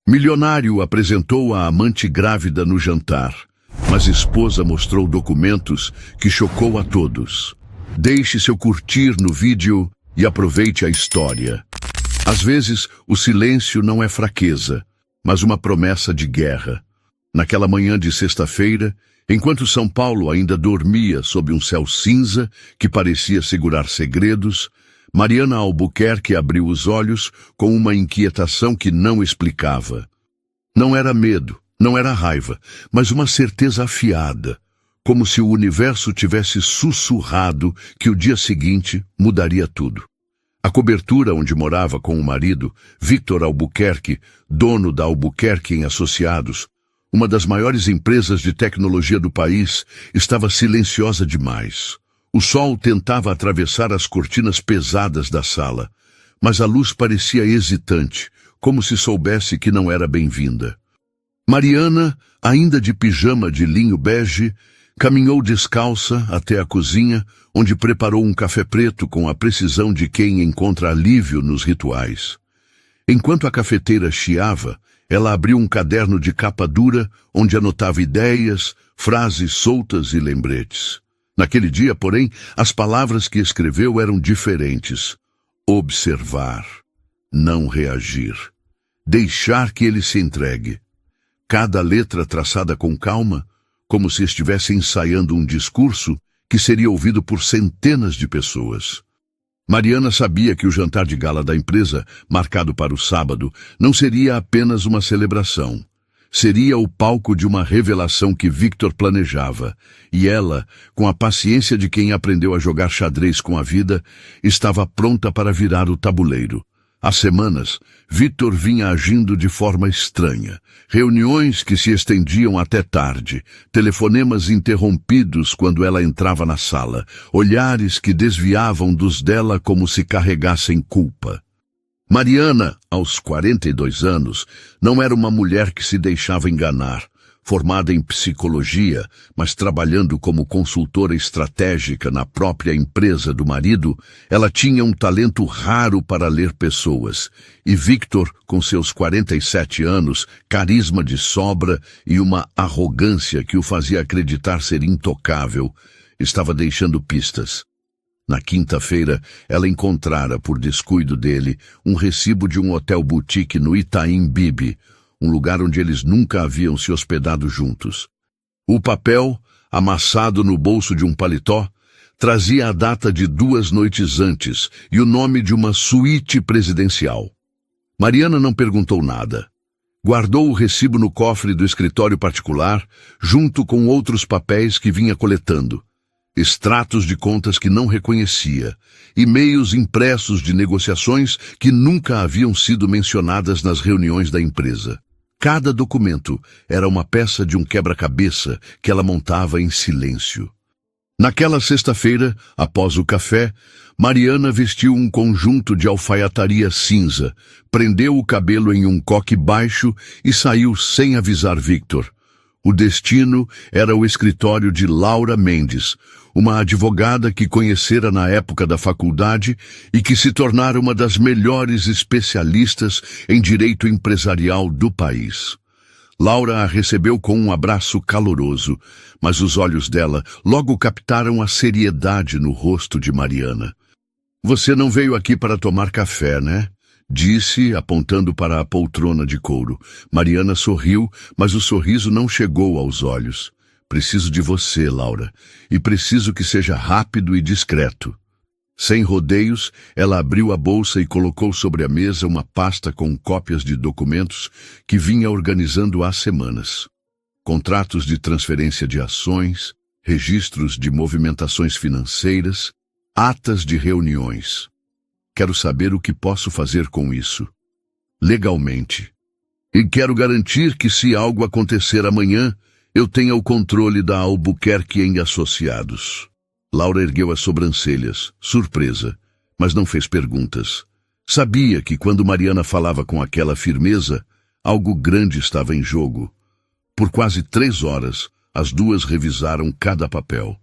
Milionário apresentou a amante grávida no jantar, mas esposa mostrou documentos que chocou a todos. Deixe seu curtir no vídeo e aproveite a história. Às vezes, o silêncio não é fraqueza, mas uma promessa de guerra. Naquela manhã de sexta-feira, enquanto São Paulo ainda dormia sob um céu cinza que parecia segurar segredos, Mariana Albuquerque abriu os olhos com uma inquietação que não explicava. Não era medo, não era raiva, mas uma certeza afiada, como se o universo tivesse sussurrado que o dia seguinte mudaria tudo. A cobertura onde morava com o marido, Victor Albuquerque, dono da Albuquerque em Associados, uma das maiores empresas de tecnologia do país, estava silenciosa demais. O sol tentava atravessar as cortinas pesadas da sala, mas a luz parecia hesitante, como se soubesse que não era bem-vinda. Mariana, ainda de pijama de linho bege, caminhou descalça até a cozinha, onde preparou um café preto com a precisão de quem encontra alívio nos rituais. Enquanto a cafeteira chiava, ela abriu um caderno de capa dura, onde anotava ideias, frases soltas e lembretes. Naquele dia, porém, as palavras que escreveu eram diferentes. Observar, não reagir, deixar que ele se entregue. Cada letra traçada com calma, como se estivesse ensaiando um discurso que seria ouvido por centenas de pessoas. Mariana sabia que o jantar de gala da empresa, marcado para o sábado, não seria apenas uma celebração. Seria o palco de uma revelação que Victor planejava, e ela, com a paciência de quem aprendeu a jogar xadrez com a vida, estava pronta para virar o tabuleiro. Há semanas, Victor vinha agindo de forma estranha. Reuniões que se estendiam até tarde, telefonemas interrompidos quando ela entrava na sala, olhares que desviavam dos dela como se carregassem culpa. Mariana, aos 42 anos, não era uma mulher que se deixava enganar. Formada em psicologia, mas trabalhando como consultora estratégica na própria empresa do marido, ela tinha um talento raro para ler pessoas. E Victor, com seus 47 anos, carisma de sobra e uma arrogância que o fazia acreditar ser intocável, estava deixando pistas. Na quinta-feira, ela encontrara, por descuido dele, um recibo de um hotel boutique no Itaim Bibi, um lugar onde eles nunca haviam se hospedado juntos. O papel, amassado no bolso de um paletó, trazia a data de 2 noites antes e o nome de uma suíte presidencial. Mariana não perguntou nada. Guardou o recibo no cofre do escritório particular, junto com outros papéis que vinha coletando. Extratos de contas que não reconhecia, e-mails impressos de negociações que nunca haviam sido mencionadas nas reuniões da empresa. Cada documento era uma peça de um quebra-cabeça que ela montava em silêncio. Naquela sexta-feira, após o café, Mariana vestiu um conjunto de alfaiataria cinza, prendeu o cabelo em um coque baixo e saiu sem avisar Victor. O destino era o escritório de Laura Mendes, uma advogada que conhecera na época da faculdade e que se tornara uma das melhores especialistas em direito empresarial do país. Laura a recebeu com um abraço caloroso, mas os olhos dela logo captaram a seriedade no rosto de Mariana. "Você não veio aqui para tomar café, né?" disse, apontando para a poltrona de couro. Mariana sorriu, mas o sorriso não chegou aos olhos. "Preciso de você, Laura, e preciso que seja rápido e discreto." Sem rodeios, ela abriu a bolsa e colocou sobre a mesa uma pasta com cópias de documentos que vinha organizando há semanas. Contratos de transferência de ações, registros de movimentações financeiras, atas de reuniões. "Quero saber o que posso fazer com isso. Legalmente. E quero garantir que se algo acontecer amanhã, eu tenha o controle da Albuquerque em Associados." Laura ergueu as sobrancelhas, surpresa, mas não fez perguntas. Sabia que quando Mariana falava com aquela firmeza, algo grande estava em jogo. Por quase 3 horas, as duas revisaram cada papel.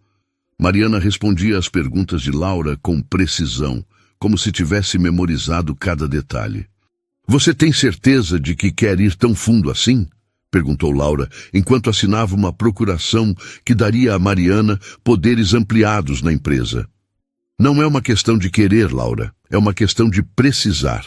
Mariana respondia às perguntas de Laura com precisão, como se tivesse memorizado cada detalhe. Você tem certeza de que quer ir tão fundo assim? Perguntou Laura, enquanto assinava uma procuração que daria a Mariana poderes ampliados na empresa. Não é uma questão de querer, Laura. É uma questão de precisar.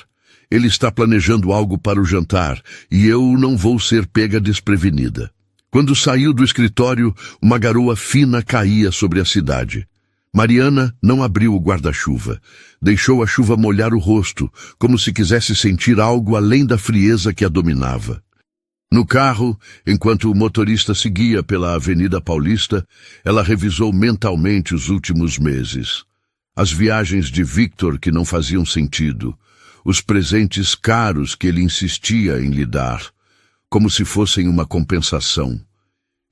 Ele está planejando algo para o jantar e eu não vou ser pega desprevenida. Quando saiu do escritório, uma garoa fina caía sobre a cidade. Mariana não abriu o guarda-chuva. Deixou a chuva molhar o rosto, como se quisesse sentir algo além da frieza que a dominava. No carro, enquanto o motorista seguia pela Avenida Paulista, ela revisou mentalmente os últimos meses. As viagens de Victor que não faziam sentido, os presentes caros que ele insistia em lhe dar, como se fossem uma compensação.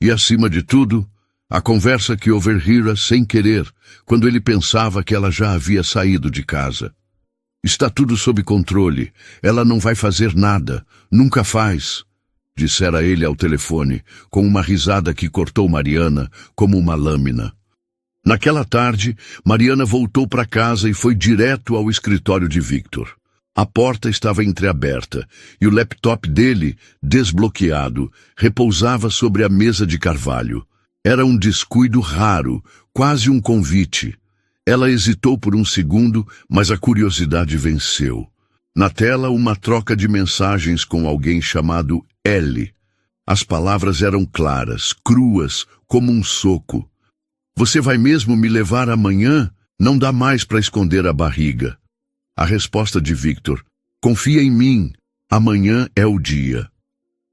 E, acima de tudo, a conversa que overrira sem querer, quando ele pensava que ela já havia saído de casa. Está tudo sob controle, ela não vai fazer nada, nunca faz, dissera ele ao telefone, com uma risada que cortou Mariana como uma lâmina. Naquela tarde, Mariana voltou para casa e foi direto ao escritório de Victor. A porta estava entreaberta e o laptop dele, desbloqueado, repousava sobre a mesa de carvalho. Era um descuido raro, quase um convite. Ela hesitou por um segundo, mas a curiosidade venceu. Na tela, uma troca de mensagens com alguém chamado L. As palavras eram claras, cruas, como um soco. Você vai mesmo me levar amanhã? Não dá mais para esconder a barriga. A resposta de Victor: confia em mim, amanhã é o dia.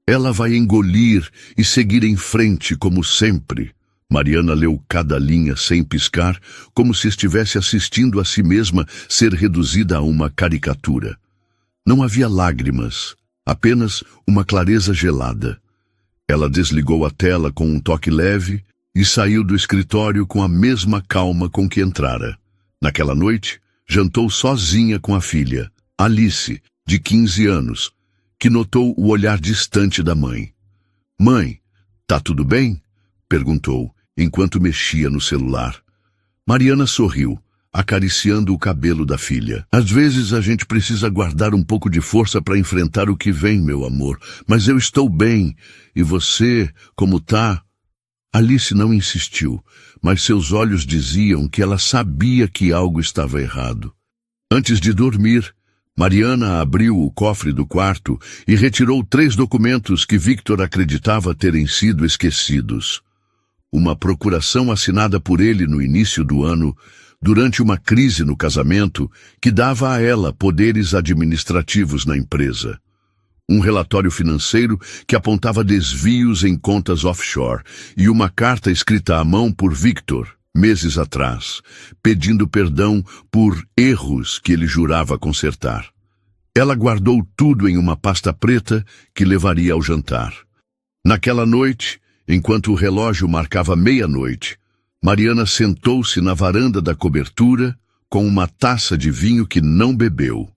Ela vai engolir e seguir em frente como sempre. Mariana leu cada linha sem piscar, como se estivesse assistindo a si mesma ser reduzida a uma caricatura. Não havia lágrimas, apenas uma clareza gelada. Ela desligou a tela com um toque leve e saiu do escritório com a mesma calma com que entrara. Naquela noite, jantou sozinha com a filha, Alice, de 15 anos, que notou o olhar distante da mãe. Mãe, tá tudo bem? Perguntou, enquanto mexia no celular. Mariana sorriu, acariciando o cabelo da filha. Às vezes a gente precisa guardar um pouco de força para enfrentar o que vem, meu amor. Mas eu estou bem. E você, como tá? Alice não insistiu, mas seus olhos diziam que ela sabia que algo estava errado. Antes de dormir, Mariana abriu o cofre do quarto e retirou 3 documentos que Victor acreditava terem sido esquecidos. Uma procuração assinada por ele no início do ano, durante uma crise no casamento, que dava a ela poderes administrativos na empresa. Um relatório financeiro que apontava desvios em contas offshore e uma carta escrita à mão por Victor, meses atrás, pedindo perdão por erros que ele jurava consertar. Ela guardou tudo em uma pasta preta que levaria ao jantar. Naquela noite, enquanto o relógio marcava meia-noite, Mariana sentou-se na varanda da cobertura com uma taça de vinho que não bebeu.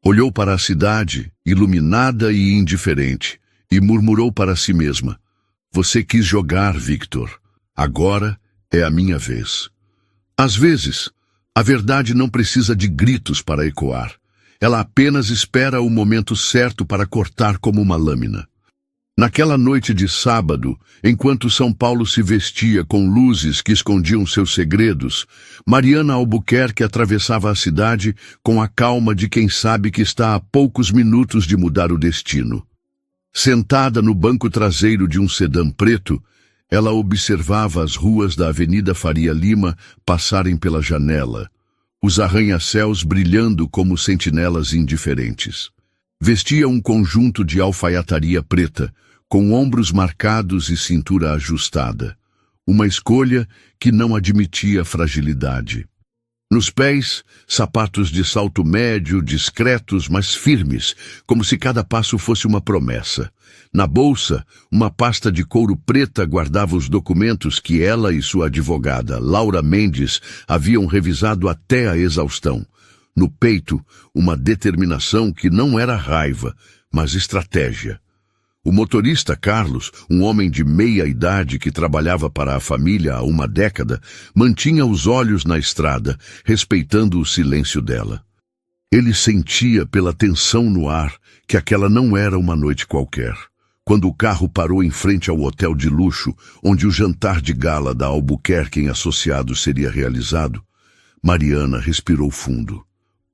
Olhou para a cidade, iluminada e indiferente, e murmurou para si mesma: você quis jogar, Victor. Agora é a minha vez. Às vezes, a verdade não precisa de gritos para ecoar. Ela apenas espera o momento certo para cortar como uma lâmina. Naquela noite de sábado, enquanto São Paulo se vestia com luzes que escondiam seus segredos, Mariana Albuquerque atravessava a cidade com a calma de quem sabe que está a poucos minutos de mudar o destino. Sentada no banco traseiro de um sedã preto, ela observava as ruas da Avenida Faria Lima passarem pela janela, os arranha-céus brilhando como sentinelas indiferentes. Vestia um conjunto de alfaiataria preta, com ombros marcados e cintura ajustada. Uma escolha que não admitia fragilidade. Nos pés, sapatos de salto médio, discretos, mas firmes, como se cada passo fosse uma promessa. Na bolsa, uma pasta de couro preta guardava os documentos que ela e sua advogada, Laura Mendes, haviam revisado até a exaustão. No peito, uma determinação que não era raiva, mas estratégia. O motorista Carlos, um homem de meia idade que trabalhava para a família há uma década, mantinha os olhos na estrada, respeitando o silêncio dela. Ele sentia pela tensão no ar que aquela não era uma noite qualquer. Quando o carro parou em frente ao hotel de luxo, onde o jantar de gala da Albuquerque em Associados seria realizado, Mariana respirou fundo.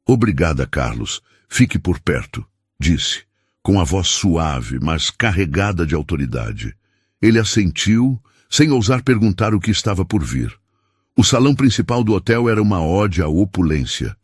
"Obrigada, Carlos. Fique por perto", disse, com a voz suave, mas carregada de autoridade. Ele assentiu, sem ousar perguntar o que estava por vir. O salão principal do hotel era uma ode à opulência.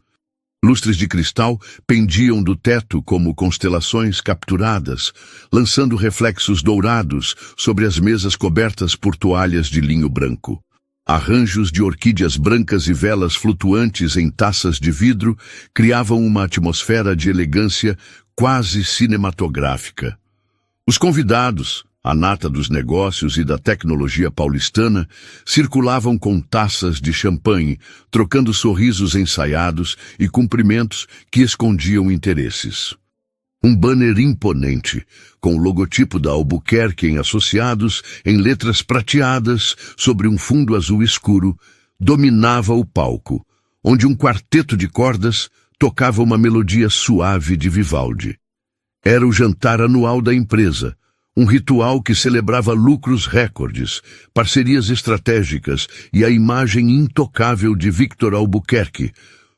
Lustres de cristal pendiam do teto como constelações capturadas, lançando reflexos dourados sobre as mesas cobertas por toalhas de linho branco. Arranjos de orquídeas brancas e velas flutuantes em taças de vidro criavam uma atmosfera de elegância quase cinematográfica. Os convidados, a nata dos negócios e da tecnologia paulistana, circulavam com taças de champanhe, trocando sorrisos ensaiados e cumprimentos que escondiam interesses. Um banner imponente, com o logotipo da Albuquerque em Associados, em letras prateadas sobre um fundo azul escuro, dominava o palco, onde um quarteto de cordas tocava uma melodia suave de Vivaldi. Era o jantar anual da empresa, um ritual que celebrava lucros recordes, parcerias estratégicas e a imagem intocável de Victor Albuquerque,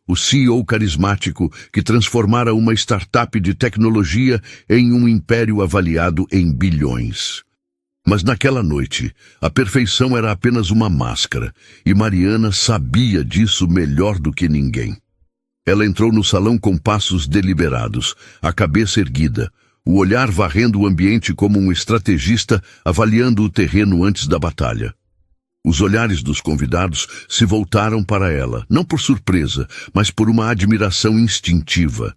o CEO carismático que transformara uma startup de tecnologia em um império avaliado em bilhões. Mas naquela noite, a perfeição era apenas uma máscara, e Mariana sabia disso melhor do que ninguém. Ela entrou no salão com passos deliberados, a cabeça erguida, o olhar varrendo o ambiente como um estrategista avaliando o terreno antes da batalha. Os olhares dos convidados se voltaram para ela, não por surpresa, mas por uma admiração instintiva.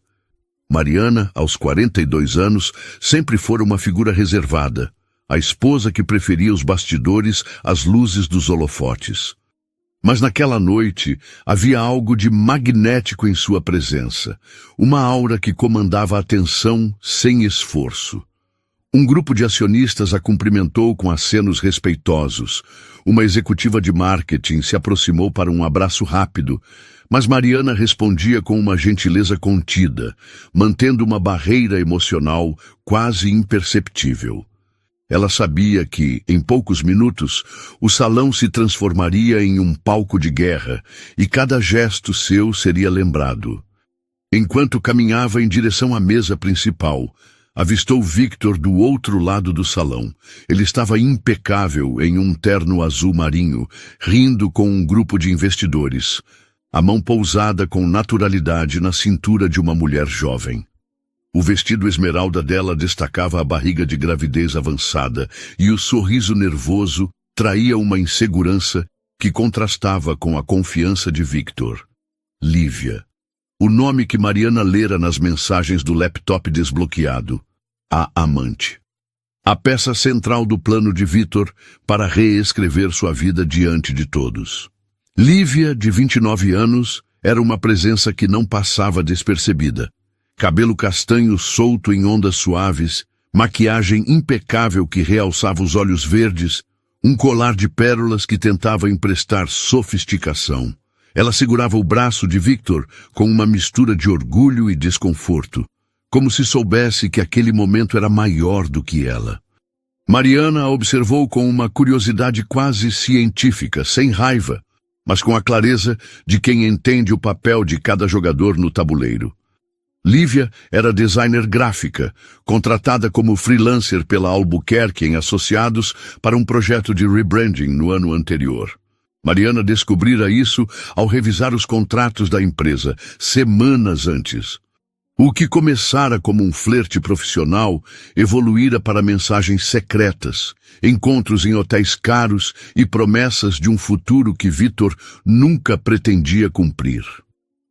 Mariana, aos 42 anos, sempre fora uma figura reservada, a esposa que preferia os bastidores às luzes dos holofotes. Mas naquela noite havia algo de magnético em sua presença, uma aura que comandava a atenção sem esforço. Um grupo de acionistas a cumprimentou com acenos respeitosos. Uma executiva de marketing se aproximou para um abraço rápido, mas Mariana respondia com uma gentileza contida, mantendo uma barreira emocional quase imperceptível. Ela sabia que, em poucos minutos, o salão se transformaria em um palco de guerra e cada gesto seu seria lembrado. Enquanto caminhava em direção à mesa principal, avistou Victor do outro lado do salão. Ele estava impecável em um terno azul marinho, rindo com um grupo de investidores, a mão pousada com naturalidade na cintura de uma mulher jovem. O vestido esmeralda dela destacava a barriga de gravidez avançada e o sorriso nervoso traía uma insegurança que contrastava com a confiança de Victor. Lívia. O nome que Mariana lera nas mensagens do laptop desbloqueado. A amante. A peça central do plano de Victor para reescrever sua vida diante de todos. Lívia, de 29 anos, era uma presença que não passava despercebida. Cabelo castanho solto em ondas suaves, maquiagem impecável que realçava os olhos verdes, um colar de pérolas que tentava emprestar sofisticação. Ela segurava o braço de Victor com uma mistura de orgulho e desconforto, como se soubesse que aquele momento era maior do que ela. Mariana a observou com uma curiosidade quase científica, sem raiva, mas com a clareza de quem entende o papel de cada jogador no tabuleiro. Lívia era designer gráfica, contratada como freelancer pela Albuquerque em Associados para um projeto de rebranding no ano anterior. Mariana descobrira isso ao revisar os contratos da empresa, semanas antes. O que começara como um flerte profissional evoluíra para mensagens secretas, encontros em hotéis caros e promessas de um futuro que Victor nunca pretendia cumprir.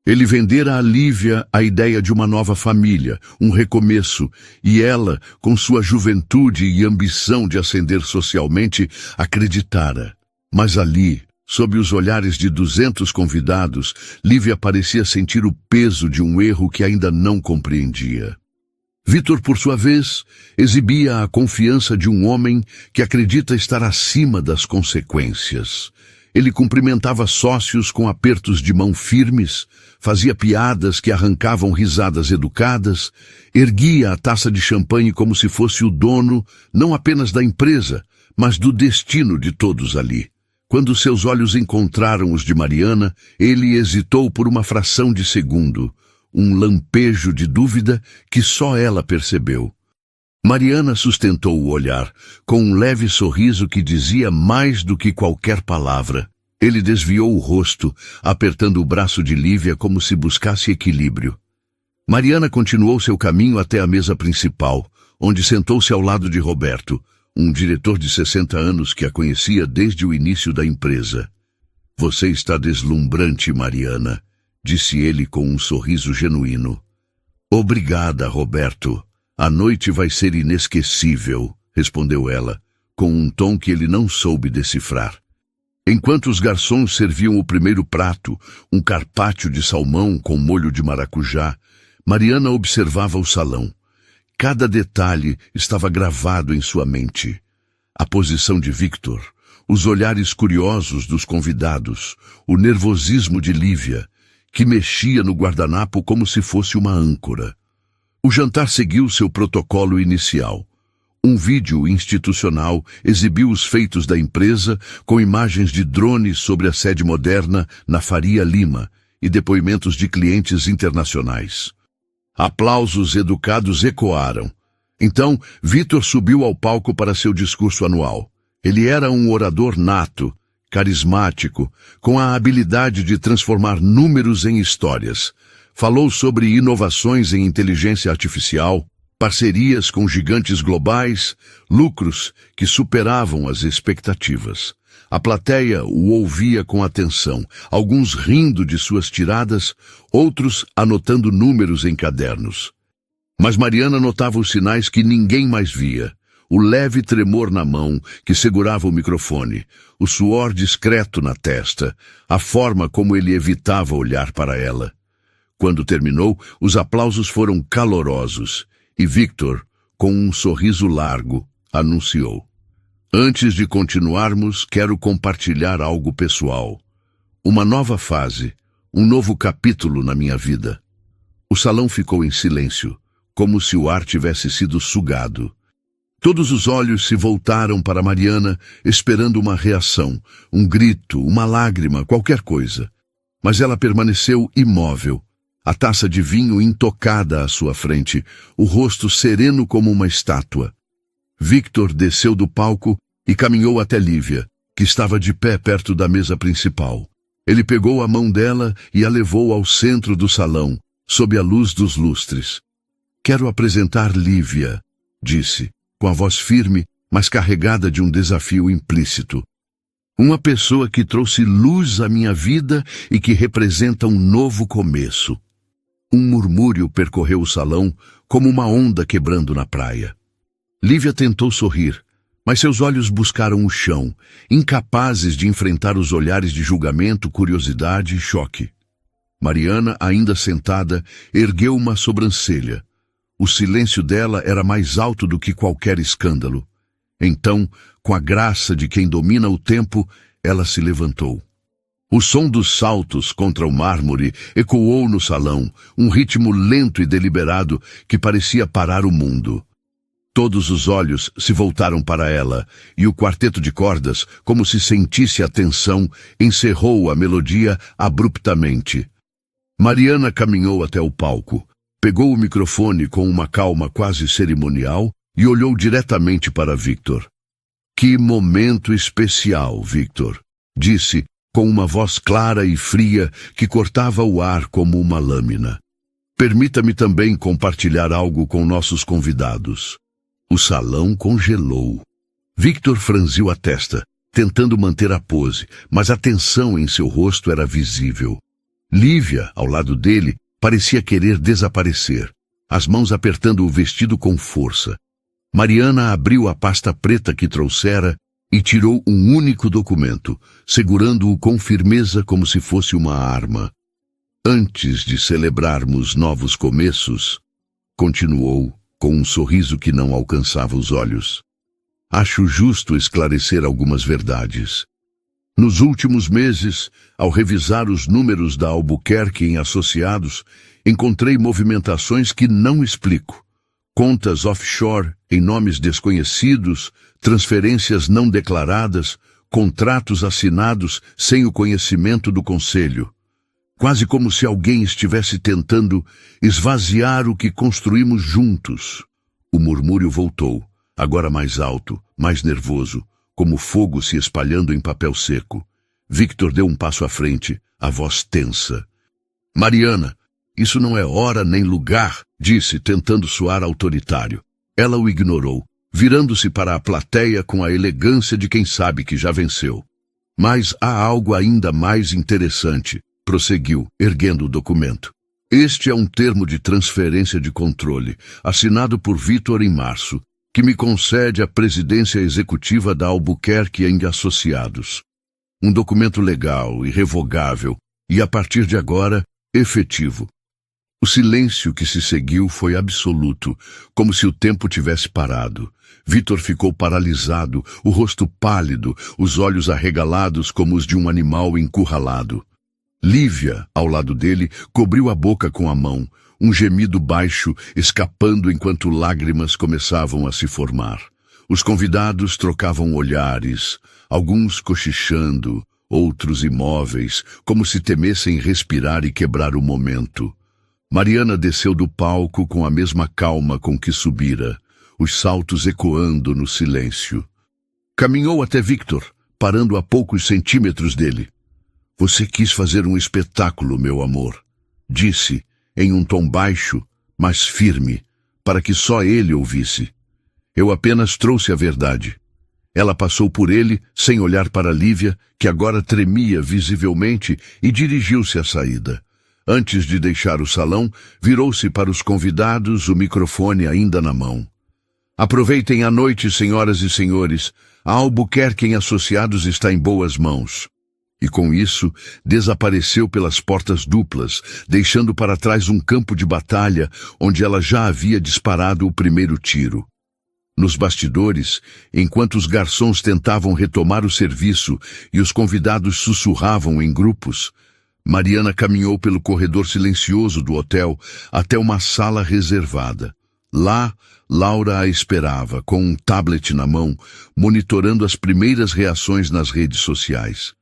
Ele vendera a Lívia a ideia de uma nova família, um recomeço, e ela, com sua juventude e ambição de ascender socialmente, acreditara. Mas ali, sob os olhares de 200 convidados, Lívia parecia sentir o peso de um erro que ainda não compreendia. Victor, por sua vez, exibia a confiança de um homem que acredita estar acima das consequências. Ele cumprimentava sócios com apertos de mão firmes, fazia piadas que arrancavam risadas educadas, erguia a taça de champanhe como se fosse o dono, não apenas da empresa, mas do destino de todos ali. Quando seus olhos encontraram os de Mariana, ele hesitou por uma fração de segundo, um lampejo de dúvida que só ela percebeu. Mariana sustentou o olhar, com um leve sorriso que dizia mais do que qualquer palavra. Ele desviou o rosto, apertando o braço de Lívia como se buscasse equilíbrio. Mariana continuou seu caminho até a mesa principal, onde sentou-se ao lado de Roberto, um diretor de 60 anos que a conhecia desde o início da empresa. "Você está deslumbrante, Mariana", disse ele com um sorriso genuíno. "Obrigada, Roberto. A noite vai ser inesquecível", respondeu ela, com um tom que ele não soube decifrar. Enquanto os garçons serviam o primeiro prato, um carpaccio de salmão com molho de maracujá, Mariana observava o salão. Cada detalhe estava gravado em sua mente. A posição de Victor, os olhares curiosos dos convidados, o nervosismo de Lívia, que mexia no guardanapo como se fosse uma âncora. O jantar seguiu seu protocolo inicial. Um vídeo institucional exibiu os feitos da empresa com imagens de drones sobre a sede moderna na Faria Lima e depoimentos de clientes internacionais. Aplausos educados ecoaram. Então, Victor subiu ao palco para seu discurso anual. Ele era um orador nato, carismático, com a habilidade de transformar números em histórias. Falou sobre inovações em inteligência artificial, parcerias com gigantes globais, lucros que superavam as expectativas. A plateia o ouvia com atenção, alguns rindo de suas tiradas, outros anotando números em cadernos. Mas Mariana notava os sinais que ninguém mais via. O leve tremor na mão que segurava o microfone, o suor discreto na testa, a forma como ele evitava olhar para ela. Quando terminou, os aplausos foram calorosos e Victor, com um sorriso largo, anunciou: "Antes de continuarmos, quero compartilhar algo pessoal. Uma nova fase, um novo capítulo na minha vida." O salão ficou em silêncio, como se o ar tivesse sido sugado. Todos os olhos se voltaram para Mariana, esperando uma reação, um grito, uma lágrima, qualquer coisa. Mas ela permaneceu imóvel, a taça de vinho intocada à sua frente, o rosto sereno como uma estátua. Victor desceu do palco e caminhou até Lívia, que estava de pé perto da mesa principal. Ele pegou a mão dela e a levou ao centro do salão, sob a luz dos lustres. "Quero apresentar Lívia", disse, com a voz firme, mas carregada de um desafio implícito. "Uma pessoa que trouxe luz à minha vida e que representa um novo começo." Um murmúrio percorreu o salão, como uma onda quebrando na praia. Lívia tentou sorrir, mas seus olhos buscaram o chão, incapazes de enfrentar os olhares de julgamento, curiosidade e choque. Mariana, ainda sentada, ergueu uma sobrancelha. O silêncio dela era mais alto do que qualquer escândalo. Então, com a graça de quem domina o tempo, ela se levantou. O som dos saltos contra o mármore ecoou no salão, um ritmo lento e deliberado que parecia parar o mundo. Todos os olhos se voltaram para ela, e o quarteto de cordas, como se sentisse a tensão, encerrou a melodia abruptamente. Mariana caminhou até o palco, pegou o microfone com uma calma quase cerimonial e olhou diretamente para Victor. "Que momento especial, Victor", disse, com uma voz clara e fria que cortava o ar como uma lâmina. "Permita-me também compartilhar algo com nossos convidados." O salão congelou. Victor franziu a testa, tentando manter a pose, mas a tensão em seu rosto era visível. Lívia, ao lado dele, parecia querer desaparecer, as mãos apertando o vestido com força. Mariana abriu a pasta preta que trouxera e tirou um único documento, segurando-o com firmeza como se fosse uma arma. "Antes de celebrarmos novos começos", continuou, com um sorriso que não alcançava os olhos, "acho justo esclarecer algumas verdades. Nos últimos meses, ao revisar os números da Albuquerque em Associados, encontrei movimentações que não explico. Contas offshore em nomes desconhecidos, transferências não declaradas, contratos assinados sem o conhecimento do conselho. Quase como se alguém estivesse tentando esvaziar o que construímos juntos. O murmúrio voltou, agora mais alto, mais nervoso, como fogo se espalhando em papel seco. Victor deu um passo à frente, a voz tensa. Mariana, isso não é hora nem lugar, disse, tentando soar autoritário. Ela o ignorou, virando-se para a plateia com a elegância de quem sabe que já venceu. Mas há algo ainda mais interessante, prosseguiu, erguendo o documento. Este é um termo de transferência de controle, assinado por Victor em março, que me concede a presidência executiva da Albuquerque em Associados. Um documento legal, irrevogável e, a partir de agora, efetivo. O silêncio que se seguiu foi absoluto, como se o tempo tivesse parado. Victor ficou paralisado, o rosto pálido, os olhos arregalados como os de um animal encurralado. Lívia, ao lado dele, cobriu a boca com a mão, um gemido baixo escapando enquanto lágrimas começavam a se formar. Os convidados trocavam olhares, alguns cochichando, outros imóveis, como se temessem respirar e quebrar o momento. Mariana desceu do palco com a mesma calma com que subira, os saltos ecoando no silêncio. Caminhou até Victor, parando a poucos centímetros dele. Você quis fazer um espetáculo, meu amor, disse, em um tom baixo, mas firme, para que só ele ouvisse. Eu apenas trouxe a verdade. Ela passou por ele, sem olhar para Lívia, que agora tremia visivelmente, e dirigiu-se à saída. Antes de deixar o salão, virou-se para os convidados, o microfone ainda na mão. Aproveitem a noite, senhoras e senhores. A Albuquerque em Associados está em boas mãos. E com isso, desapareceu pelas portas duplas, deixando para trás um campo de batalha onde ela já havia disparado o primeiro tiro. Nos bastidores, enquanto os garçons tentavam retomar o serviço e os convidados sussurravam em grupos, Mariana caminhou pelo corredor silencioso do hotel até uma sala reservada. Lá, Laura a esperava, com um tablet na mão, monitorando as primeiras reações nas redes sociais.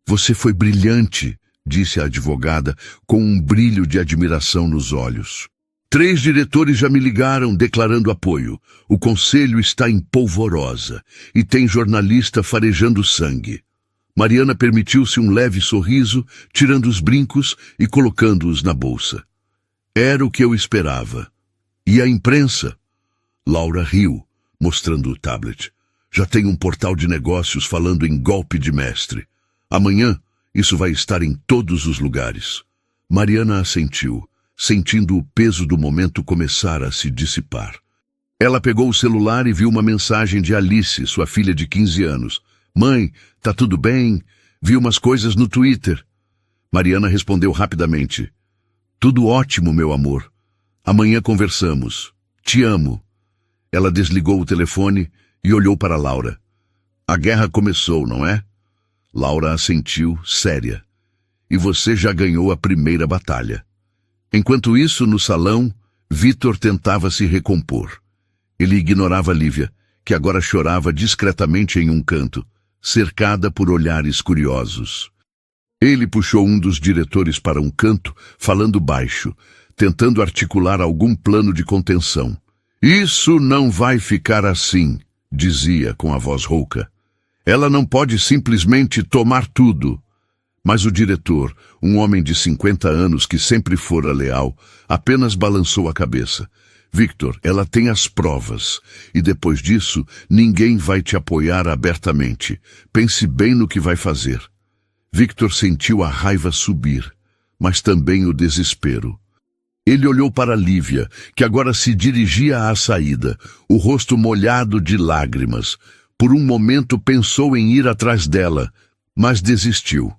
Você foi brilhante, disse a advogada, com um brilho de admiração nos olhos. 3 diretores já me ligaram declarando apoio. O conselho está em polvorosa e tem jornalista farejando sangue. Mariana permitiu-se um leve sorriso, tirando os brincos e colocando-os na bolsa. Era o que eu esperava. E a imprensa? Laura riu, mostrando o tablet. Já tem um portal de negócios falando em golpe de mestre. Amanhã, isso vai estar em todos os lugares. Mariana assentiu, sentindo o peso do momento começar a se dissipar. Ela pegou o celular e viu uma mensagem de Alice, sua filha de 15 anos. Mãe, tá tudo bem? Vi umas coisas no Twitter. Mariana respondeu rapidamente. Tudo ótimo, meu amor. Amanhã conversamos. Te amo. Ela desligou o telefone e olhou para Laura. A guerra começou, não é? Laura assentiu, séria. E você já ganhou a primeira batalha. Enquanto isso, no salão, Victor tentava se recompor. Ele ignorava Lívia, que agora chorava discretamente em um canto, cercada por olhares curiosos. Ele puxou um dos diretores para um canto, falando baixo, tentando articular algum plano de contenção. Isso não vai ficar assim, dizia com a voz rouca. Ela não pode simplesmente tomar tudo. Mas o diretor, um homem de 50 anos que sempre fora leal, apenas balançou a cabeça. Victor, ela tem as provas, e depois disso, ninguém vai te apoiar abertamente. Pense bem no que vai fazer. Victor sentiu a raiva subir, mas também o desespero. Ele olhou para Lívia, que agora se dirigia à saída, o rosto molhado de lágrimas. Por um momento pensou em ir atrás dela, mas desistiu.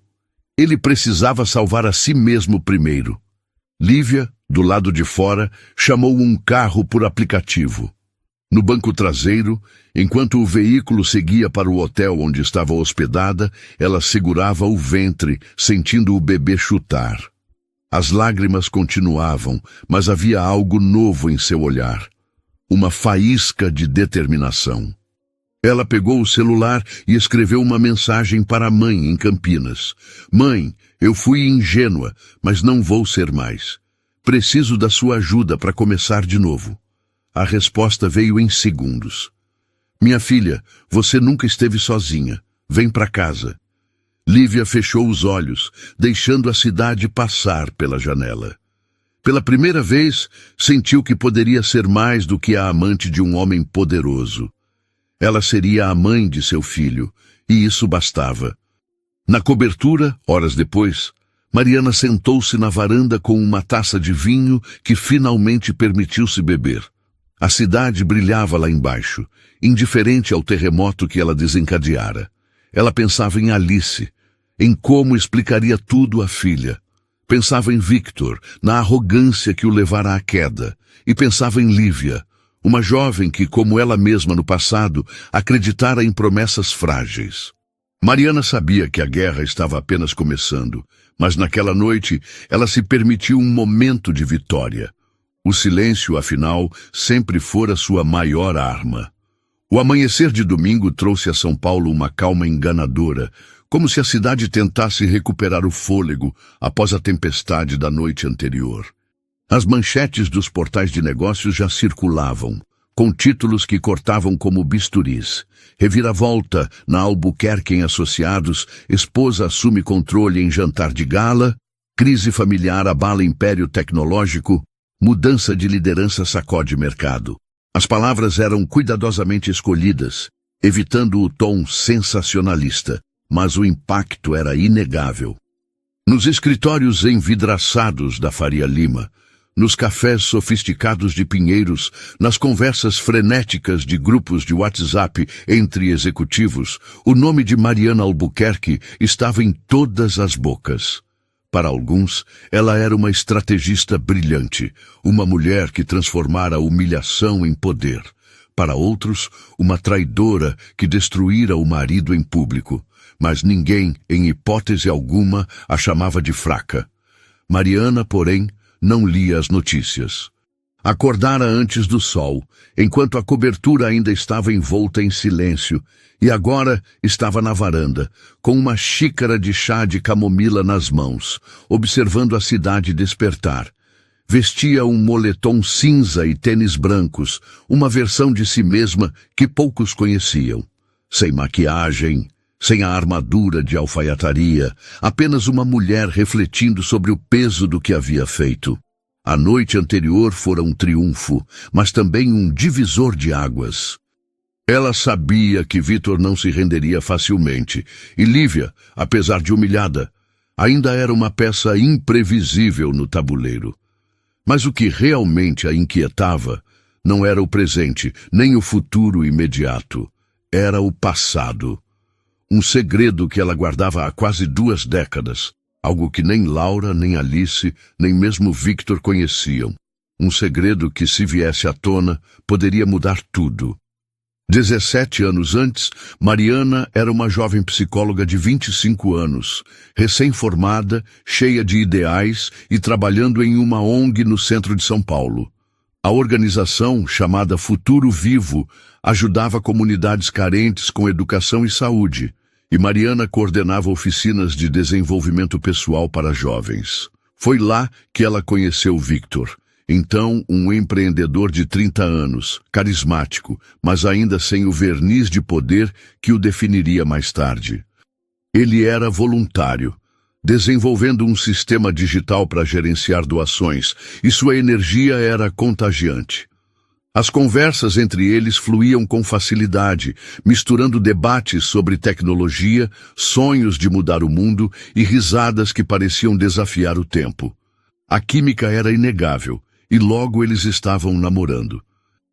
Ele precisava salvar a si mesmo primeiro. Lívia, do lado de fora, chamou um carro por aplicativo. No banco traseiro, enquanto o veículo seguia para o hotel onde estava hospedada, ela segurava o ventre, sentindo o bebê chutar. As lágrimas continuavam, mas havia algo novo em seu olhar. Uma faísca de determinação. Ela pegou o celular e escreveu uma mensagem para a mãe em Campinas. Mãe, eu fui ingênua, mas não vou ser mais. Preciso da sua ajuda para começar de novo. A resposta veio em segundos. Minha filha, você nunca esteve sozinha. Vem para casa. Lívia fechou os olhos, deixando a cidade passar pela janela. Pela primeira vez, sentiu que poderia ser mais do que a amante de um homem poderoso. Ela seria a mãe de seu filho, e isso bastava. Na cobertura, horas depois, Mariana sentou-se na varanda com uma taça de vinho que finalmente permitiu-se beber. A cidade brilhava lá embaixo, indiferente ao terremoto que ela desencadeara. Ela pensava em Alice, em como explicaria tudo à filha. Pensava em Victor, na arrogância que o levara à queda, e pensava em Lívia, uma jovem que, como ela mesma no passado, acreditara em promessas frágeis. Mariana sabia que a guerra estava apenas começando, mas naquela noite ela se permitiu um momento de vitória. O silêncio, afinal, sempre fora sua maior arma. O amanhecer de domingo trouxe a São Paulo uma calma enganadora, como se a cidade tentasse recuperar o fôlego após a tempestade da noite anterior. As manchetes dos portais de negócios já circulavam, com títulos que cortavam como bisturis. Reviravolta na Albuquerque em Associados, esposa assume controle em jantar de gala, crise familiar abala império tecnológico, mudança de liderança sacode mercado. As palavras eram cuidadosamente escolhidas, evitando o tom sensacionalista, mas o impacto era inegável. Nos escritórios envidraçados da Faria Lima, nos cafés sofisticados de Pinheiros, nas conversas frenéticas de grupos de WhatsApp entre executivos, o nome de Mariana Albuquerque estava em todas as bocas. Para alguns, ela era uma estrategista brilhante, uma mulher que transformara a humilhação em poder. Para outros, uma traidora que destruíra o marido em público. Mas ninguém, em hipótese alguma, a chamava de fraca. Mariana, porém, não lia as notícias. Acordara antes do sol, enquanto a cobertura ainda estava envolta em silêncio, e agora estava na varanda, com uma xícara de chá de camomila nas mãos, observando a cidade despertar. Vestia um moletom cinza e tênis brancos, uma versão de si mesma que poucos conheciam. Sem maquiagem, sem a armadura de alfaiataria, apenas uma mulher refletindo sobre o peso do que havia feito. A noite anterior fora um triunfo, mas também um divisor de águas. Ela sabia que Victor não se renderia facilmente, e Lívia, apesar de humilhada, ainda era uma peça imprevisível no tabuleiro. Mas o que realmente a inquietava não era o presente, nem o futuro imediato. Era o passado. Um segredo que ela guardava há quase 2 décadas. Algo que nem Laura, nem Alice, nem mesmo Victor conheciam. Um segredo que, se viesse à tona, poderia mudar tudo. 17 anos antes, Mariana era uma jovem psicóloga de 25 anos, recém-formada, cheia de ideais e trabalhando em uma ONG no centro de São Paulo. A organização, chamada Futuro Vivo, ajudava comunidades carentes com educação e saúde, e Mariana coordenava oficinas de desenvolvimento pessoal para jovens. Foi lá que ela conheceu Victor, então um empreendedor de 30 anos, carismático, mas ainda sem o verniz de poder que o definiria mais tarde. Ele era voluntário, desenvolvendo um sistema digital para gerenciar doações, e sua energia era contagiante. As conversas entre eles fluíam com facilidade, misturando debates sobre tecnologia, sonhos de mudar o mundo e risadas que pareciam desafiar o tempo. A química era inegável, e logo eles estavam namorando.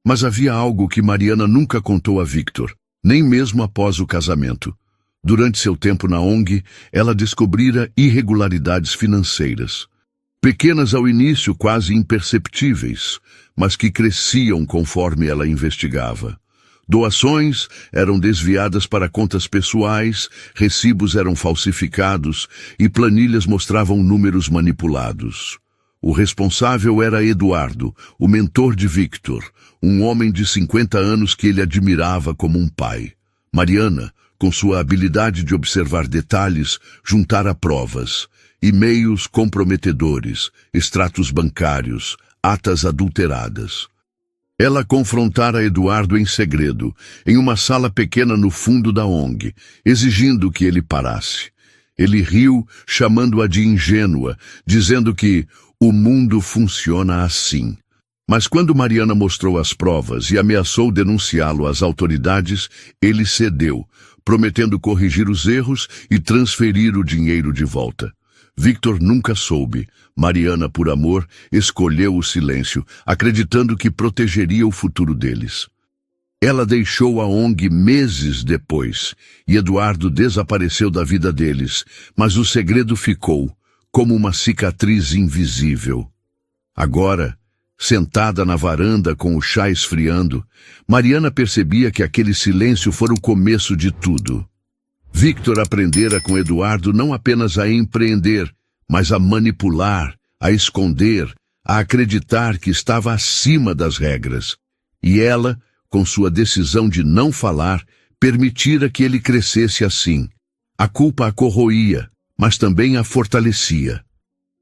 Mas havia algo que Mariana nunca contou a Victor, nem mesmo após o casamento. Durante seu tempo na ONG, ela descobrira irregularidades financeiras. Pequenas ao início, quase imperceptíveis, mas que cresciam conforme ela investigava. Doações eram desviadas para contas pessoais, recibos eram falsificados e planilhas mostravam números manipulados. O responsável era Eduardo, o mentor de Victor, um homem de 50 anos que ele admirava como um pai. Mariana, com sua habilidade de observar detalhes, juntara provas, e-mails comprometedores, extratos bancários, atas adulteradas. Ela confrontara Eduardo em segredo, em uma sala pequena no fundo da ONG, exigindo que ele parasse. Ele riu, chamando-a de ingênua, dizendo que o mundo funciona assim. Mas quando Mariana mostrou as provas e ameaçou denunciá-lo às autoridades, ele cedeu, prometendo corrigir os erros e transferir o dinheiro de volta. Victor nunca soube. Mariana, por amor, escolheu o silêncio, acreditando que protegeria o futuro deles. Ela deixou a ONG meses depois, e Eduardo desapareceu da vida deles, mas o segredo ficou, como uma cicatriz invisível. Agora, sentada na varanda com o chá esfriando, Mariana percebia que aquele silêncio fora o começo de tudo. Victor aprendera com Eduardo não apenas a empreender, mas a manipular, a esconder, a acreditar que estava acima das regras. E ela, com sua decisão de não falar, permitira que ele crescesse assim. A culpa a corroía, mas também a fortalecia.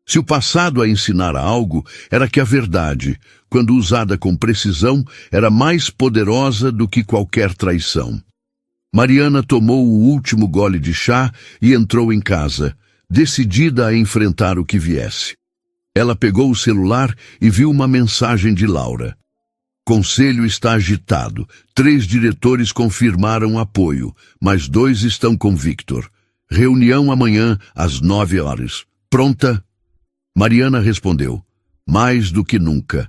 Se o passado a ensinara algo, era que a verdade, quando usada com precisão, era mais poderosa do que qualquer traição. Mariana tomou o último gole de chá e entrou em casa, decidida a enfrentar o que viesse. Ela pegou o celular e viu uma mensagem de Laura. Conselho está agitado. 3 diretores confirmaram apoio, mas 2 estão com Victor. Reunião amanhã às 9 horas. Pronta? Mariana respondeu. Mais do que nunca.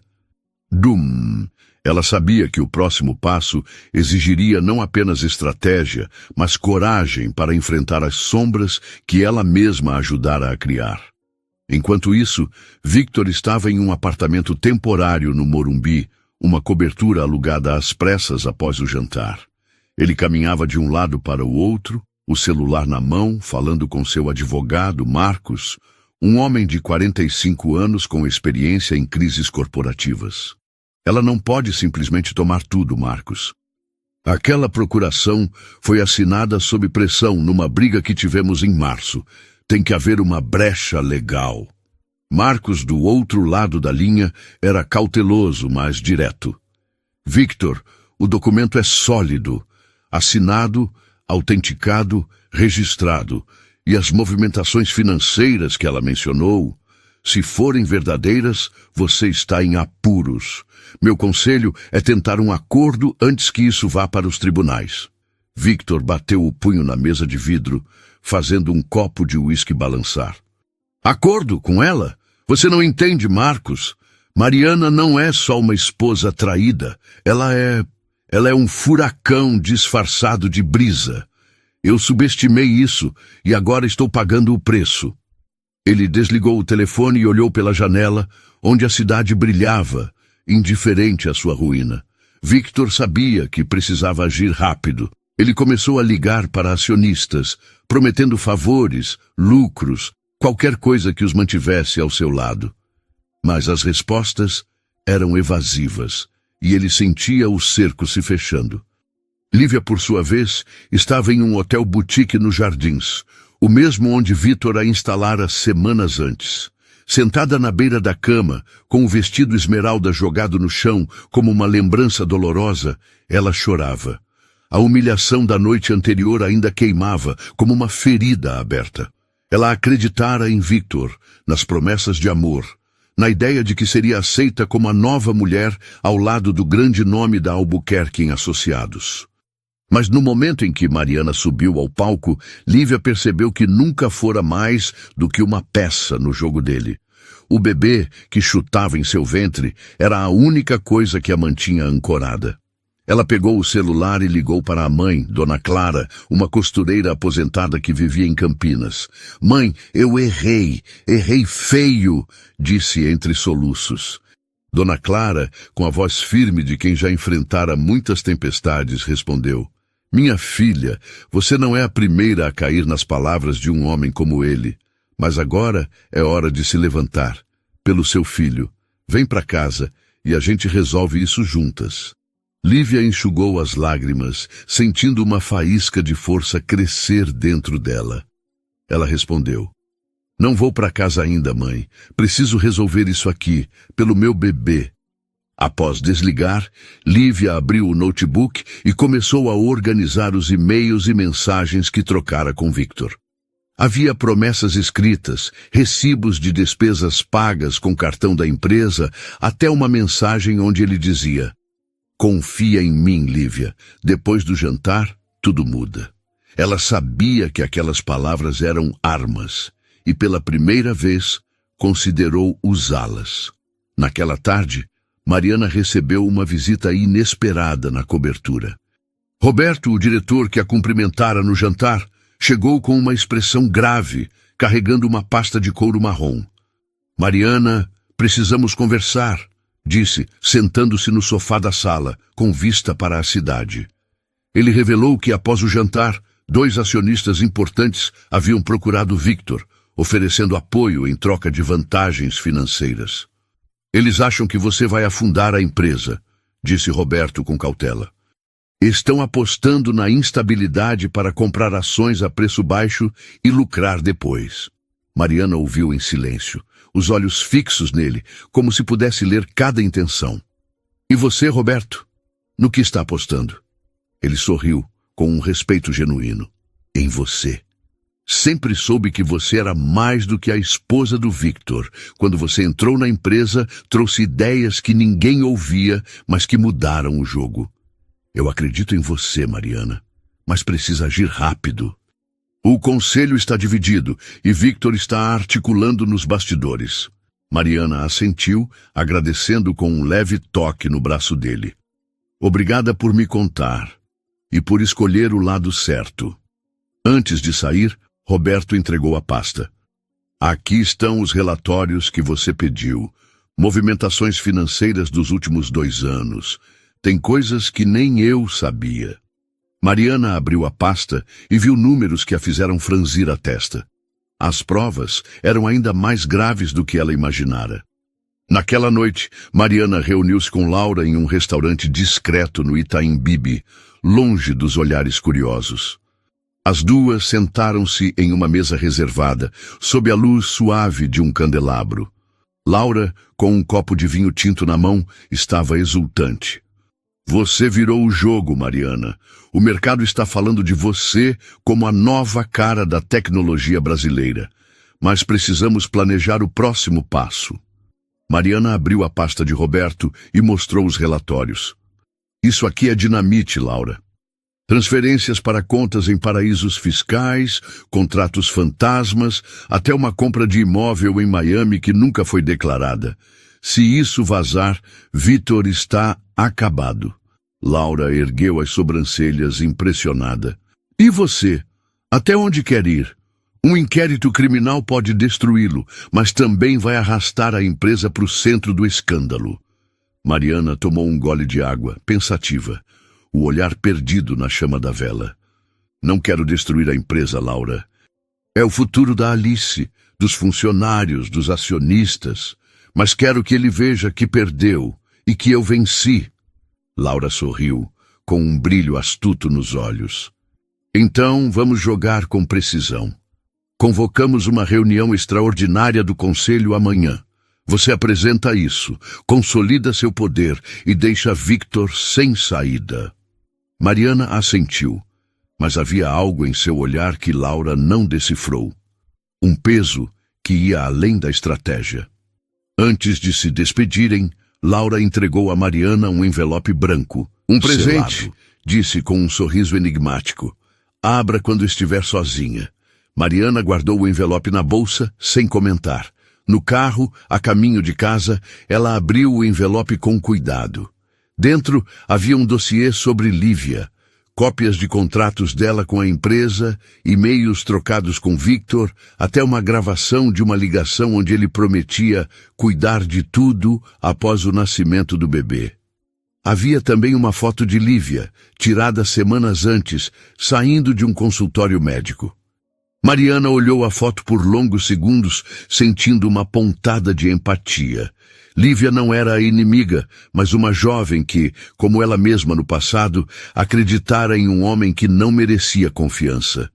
Dum! Ela sabia que o próximo passo exigiria não apenas estratégia, mas coragem para enfrentar as sombras que ela mesma ajudara a criar. Enquanto isso, Victor estava em um apartamento temporário no Morumbi, uma cobertura alugada às pressas após o jantar. Ele caminhava de um lado para o outro, o celular na mão, falando com seu advogado, Marcos, um homem de 45 anos com experiência em crises corporativas. Ela não pode simplesmente tomar tudo, Marcos. Aquela procuração foi assinada sob pressão numa briga que tivemos em março. Tem que haver uma brecha legal. Marcos, do outro lado da linha, era cauteloso, mas direto. Victor, o documento é sólido, assinado, autenticado, registrado, e as movimentações financeiras que ela mencionou, se forem verdadeiras, você está em apuros. Meu conselho é tentar um acordo antes que isso vá para os tribunais. Victor bateu o punho na mesa de vidro, fazendo um copo de uísque balançar. Acordo com ela? Você não entende, Marcos. Mariana não é só uma esposa traída. Ela é um furacão disfarçado de brisa. Eu subestimei isso e agora estou pagando o preço. Ele desligou o telefone e olhou pela janela, onde a cidade brilhava, indiferente à sua ruína. Victor sabia que precisava agir rápido. Ele começou a ligar para acionistas, prometendo favores, lucros, qualquer coisa que os mantivesse ao seu lado. Mas as respostas eram evasivas, e ele sentia o cerco se fechando. Lívia, por sua vez, estava em um hotel boutique nos Jardins, o mesmo onde Victor a instalara semanas antes. Sentada na beira da cama, com o vestido esmeralda jogado no chão como uma lembrança dolorosa, ela chorava. A humilhação da noite anterior ainda queimava como uma ferida aberta. Ela acreditara em Victor, nas promessas de amor, na ideia de que seria aceita como a nova mulher ao lado do grande nome da Albuquerque em Associados. Mas no momento em que Mariana subiu ao palco, Lívia percebeu que nunca fora mais do que uma peça no jogo dele. O bebê que chutava em seu ventre era a única coisa que a mantinha ancorada. Ela pegou o celular e ligou para a mãe, Dona Clara, uma costureira aposentada que vivia em Campinas. "Mãe, eu errei feio", disse entre soluços. Dona Clara, com a voz firme de quem já enfrentara muitas tempestades, respondeu: "Minha filha, você não é a primeira a cair nas palavras de um homem como ele. Mas agora é hora de se levantar. Pelo seu filho. Vem para casa e a gente resolve isso juntas." Lívia enxugou as lágrimas, sentindo uma faísca de força crescer dentro dela. Ela respondeu: "Não vou para casa ainda, mãe. Preciso resolver isso aqui, pelo meu bebê." Após desligar, Lívia abriu o notebook e começou a organizar os e-mails e mensagens que trocara com Victor. Havia promessas escritas, recibos de despesas pagas com cartão da empresa, até uma mensagem onde ele dizia: "Confia em mim, Lívia. Depois do jantar, tudo muda." Ela sabia que aquelas palavras eram armas e, pela primeira vez, considerou usá-las. Naquela tarde, Mariana recebeu uma visita inesperada na cobertura. Roberto, o diretor que a cumprimentara no jantar, chegou com uma expressão grave, carregando uma pasta de couro marrom. "Mariana, precisamos conversar", disse, sentando-se no sofá da sala, com vista para a cidade. Ele revelou que, após o jantar, 2 acionistas importantes haviam procurado Victor, oferecendo apoio em troca de vantagens financeiras. "Eles acham que você vai afundar a empresa", disse Roberto com cautela. "Estão apostando na instabilidade para comprar ações a preço baixo e lucrar depois." Mariana ouviu em silêncio, os olhos fixos nele, como se pudesse ler cada intenção. "E você, Roberto? No que está apostando?" Ele sorriu, com um respeito genuíno. "Em você. Sempre soube que você era mais do que a esposa do Victor. Quando você entrou na empresa, trouxe ideias que ninguém ouvia, mas que mudaram o jogo. Eu acredito em você, Mariana, mas precisa agir rápido. O conselho está dividido e Victor está articulando nos bastidores." Mariana assentiu, agradecendo com um leve toque no braço dele. "Obrigada por me contar e por escolher o lado certo." Antes de sair, Roberto entregou a pasta. "Aqui estão os relatórios que você pediu. Movimentações financeiras dos últimos 2 anos. Tem coisas que nem eu sabia." Mariana abriu a pasta e viu números que a fizeram franzir a testa. As provas eram ainda mais graves do que ela imaginara. Naquela noite, Mariana reuniu-se com Laura em um restaurante discreto no Itaim Bibi, longe dos olhares curiosos. As duas sentaram-se em uma mesa reservada, sob a luz suave de um candelabro. Laura, com um copo de vinho tinto na mão, estava exultante. "Você virou o jogo, Mariana. O mercado está falando de você como a nova cara da tecnologia brasileira. Mas precisamos planejar o próximo passo." Mariana abriu a pasta de Roberto e mostrou os relatórios. "Isso aqui é dinamite, Laura. Transferências para contas em paraísos fiscais, contratos fantasmas, até uma compra de imóvel em Miami que nunca foi declarada. Se isso vazar, Victor está acabado." Laura ergueu as sobrancelhas impressionada. "E você? Até onde quer ir? Um inquérito criminal pode destruí-lo, mas também vai arrastar a empresa para o centro do escândalo." Mariana tomou um gole de água, pensativa, o olhar perdido na chama da vela. "Não quero destruir a empresa, Laura. É o futuro da Alice, dos funcionários, dos acionistas. Mas quero que ele veja que perdeu e que eu venci." Laura sorriu, com um brilho astuto nos olhos. "Então vamos jogar com precisão. Convocamos uma reunião extraordinária do Conselho amanhã. Você apresenta isso, consolida seu poder e deixa Victor sem saída." Mariana assentiu, mas havia algo em seu olhar que Laura não decifrou. Um peso que ia além da estratégia. Antes de se despedirem, Laura entregou a Mariana um envelope branco. "Um presente", selado, disse com um sorriso enigmático. "Abra quando estiver sozinha." Mariana guardou o envelope na bolsa, sem comentar. No carro, a caminho de casa, ela abriu o envelope com cuidado. Dentro havia um dossiê sobre Lívia, cópias de contratos dela com a empresa, e-mails trocados com Victor, até uma gravação de uma ligação onde ele prometia cuidar de tudo após o nascimento do bebê. Havia também uma foto de Lívia, tirada semanas antes, saindo de um consultório médico. Mariana olhou a foto por longos segundos, sentindo uma pontada de empatia. Lívia não era a inimiga, mas uma jovem que, como ela mesma no passado, acreditara em um homem que não merecia confiança.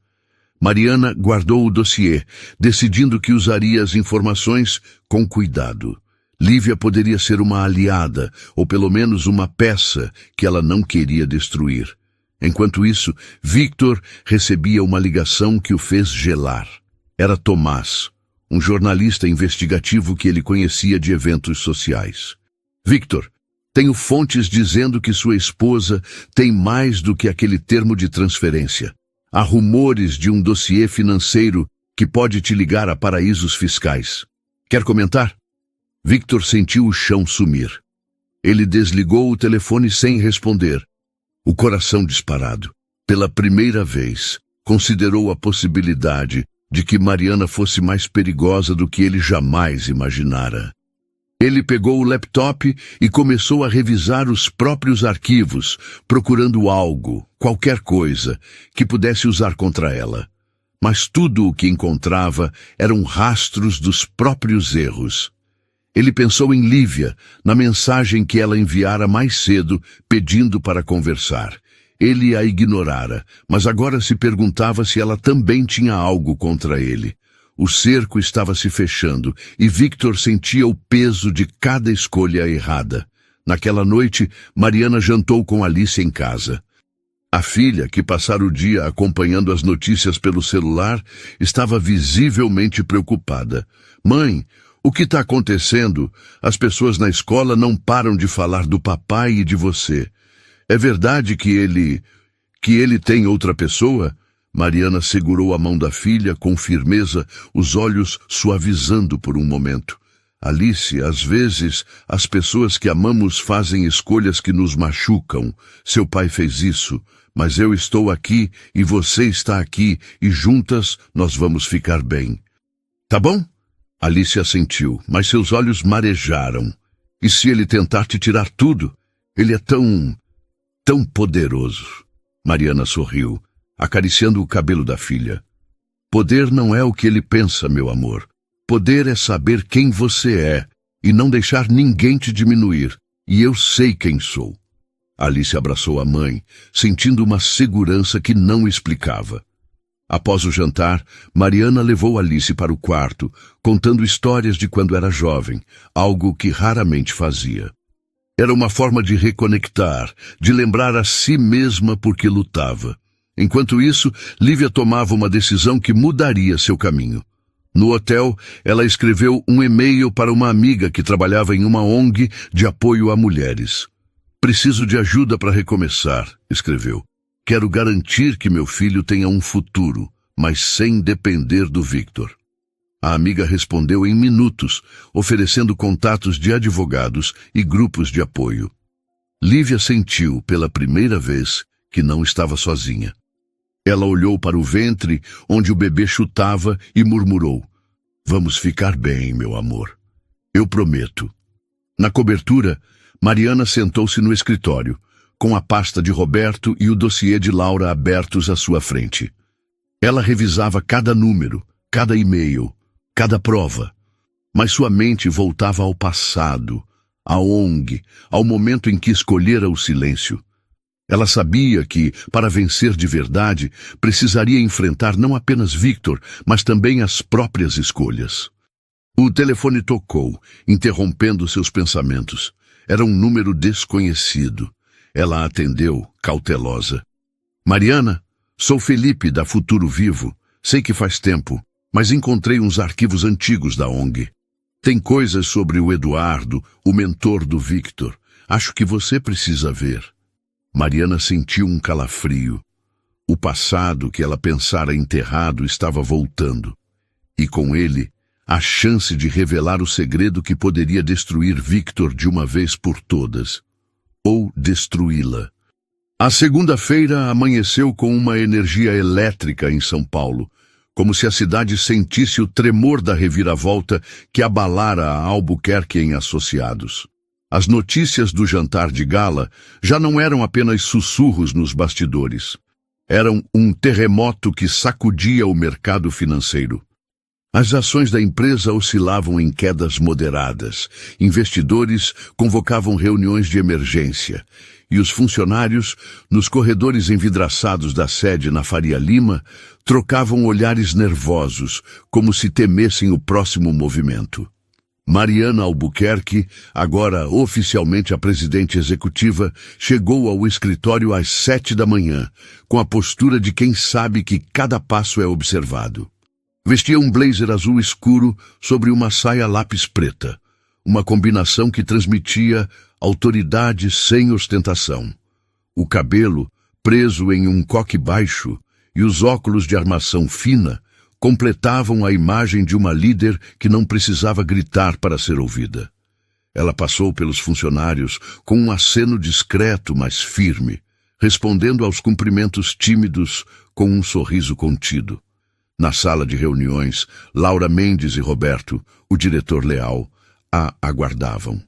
Mariana guardou o dossiê, decidindo que usaria as informações com cuidado. Lívia poderia ser uma aliada, ou pelo menos uma peça que ela não queria destruir. Enquanto isso, Victor recebia uma ligação que o fez gelar. Era Tomás, um jornalista investigativo que ele conhecia de eventos sociais. Victor, tenho fontes dizendo que sua esposa tem mais do que aquele termo de transferência. Há rumores de um dossiê financeiro que pode te ligar a paraísos fiscais. Quer comentar? Victor sentiu o chão sumir. Ele desligou o telefone sem responder. O coração disparado. Pela primeira vez, considerou a possibilidade de que Mariana fosse mais perigosa do que ele jamais imaginara. Ele pegou o laptop e começou a revisar os próprios arquivos, procurando algo, qualquer coisa, que pudesse usar contra ela. Mas tudo o que encontrava eram rastros dos próprios erros. Ele pensou em Lívia, na mensagem que ela enviara mais cedo, pedindo para conversar. Ele a ignorara, mas agora se perguntava se ela também tinha algo contra ele. O cerco estava se fechando e Victor sentia o peso de cada escolha errada. Naquela noite, Mariana jantou com Alice em casa. A filha, que passara o dia acompanhando as notícias pelo celular, estava visivelmente preocupada. Mãe, o que está acontecendo? As pessoas na escola não param de falar do papai e de você. É verdade que ele tem outra pessoa? Mariana segurou a mão da filha com firmeza, os olhos suavizando por um momento. Alice, às vezes, as pessoas que amamos fazem escolhas que nos machucam. Seu pai fez isso, mas eu estou aqui e você está aqui e juntas nós vamos ficar bem. Tá bom? Alice assentiu, mas seus olhos marejaram. E se ele tentar te tirar tudo? Ele é tão poderoso. Mariana sorriu, acariciando o cabelo da filha. Poder não é o que ele pensa, meu amor. Poder é saber quem você é e não deixar ninguém te diminuir. E eu sei quem sou. Alice abraçou a mãe, sentindo uma segurança que não explicava. Após o jantar, Mariana levou Alice para o quarto, contando histórias de quando era jovem, algo que raramente fazia. Era uma forma de reconectar, de lembrar a si mesma por que lutava. Enquanto isso, Lívia tomava uma decisão que mudaria seu caminho. No hotel, ela escreveu um e-mail para uma amiga que trabalhava em uma ONG de apoio a mulheres. Preciso de ajuda para recomeçar, escreveu. Quero garantir que meu filho tenha um futuro, mas sem depender do Victor. A amiga respondeu em minutos, oferecendo contatos de advogados e grupos de apoio. Lívia sentiu, pela primeira vez, que não estava sozinha. Ela olhou para o ventre, onde o bebê chutava, e murmurou: "Vamos ficar bem, meu amor. Eu prometo." Na cobertura, Mariana sentou-se no escritório, com a pasta de Roberto e o dossiê de Laura abertos à sua frente. Ela revisava cada número, cada e-mail, cada prova. Mas sua mente voltava ao passado, à ONG, ao momento em que escolhera o silêncio. Ela sabia que, para vencer de verdade, precisaria enfrentar não apenas Victor, mas também as próprias escolhas. O telefone tocou, interrompendo seus pensamentos. Era um número desconhecido. Ela atendeu, cautelosa. "Mariana, sou Felipe, da Futuro Vivo. Sei que faz tempo, mas encontrei uns arquivos antigos da ONG. Tem coisas sobre o Eduardo, o mentor do Victor. Acho que você precisa ver." Mariana sentiu um calafrio. O passado que ela pensara enterrado estava voltando. E com ele, a chance de revelar o segredo que poderia destruir Victor de uma vez por todas. ou destruí-la. A segunda-feira amanheceu com uma energia elétrica em São Paulo, como se a cidade sentisse o tremor da reviravolta que abalara a Albuquerque em Associados. As notícias do jantar de gala já não eram apenas sussurros nos bastidores. Eram um terremoto que sacudia o mercado financeiro. As ações da empresa oscilavam em quedas moderadas. Investidores convocavam reuniões de emergência. E os funcionários, nos corredores envidraçados da sede na Faria Lima, trocavam olhares nervosos, como se temessem o próximo movimento. Mariana Albuquerque, agora oficialmente a presidente executiva, chegou ao escritório às 7 da manhã, com a postura de quem sabe que cada passo é observado. Vestia um blazer azul escuro sobre uma saia lápis preta, uma combinação que transmitia autoridade sem ostentação. O cabelo, preso em um coque baixo, e os óculos de armação fina completavam a imagem de uma líder que não precisava gritar para ser ouvida. Ela passou pelos funcionários com um aceno discreto, mas firme, respondendo aos cumprimentos tímidos com um sorriso contido. Na sala de reuniões, Laura Mendes e Roberto, o diretor leal, a aguardavam.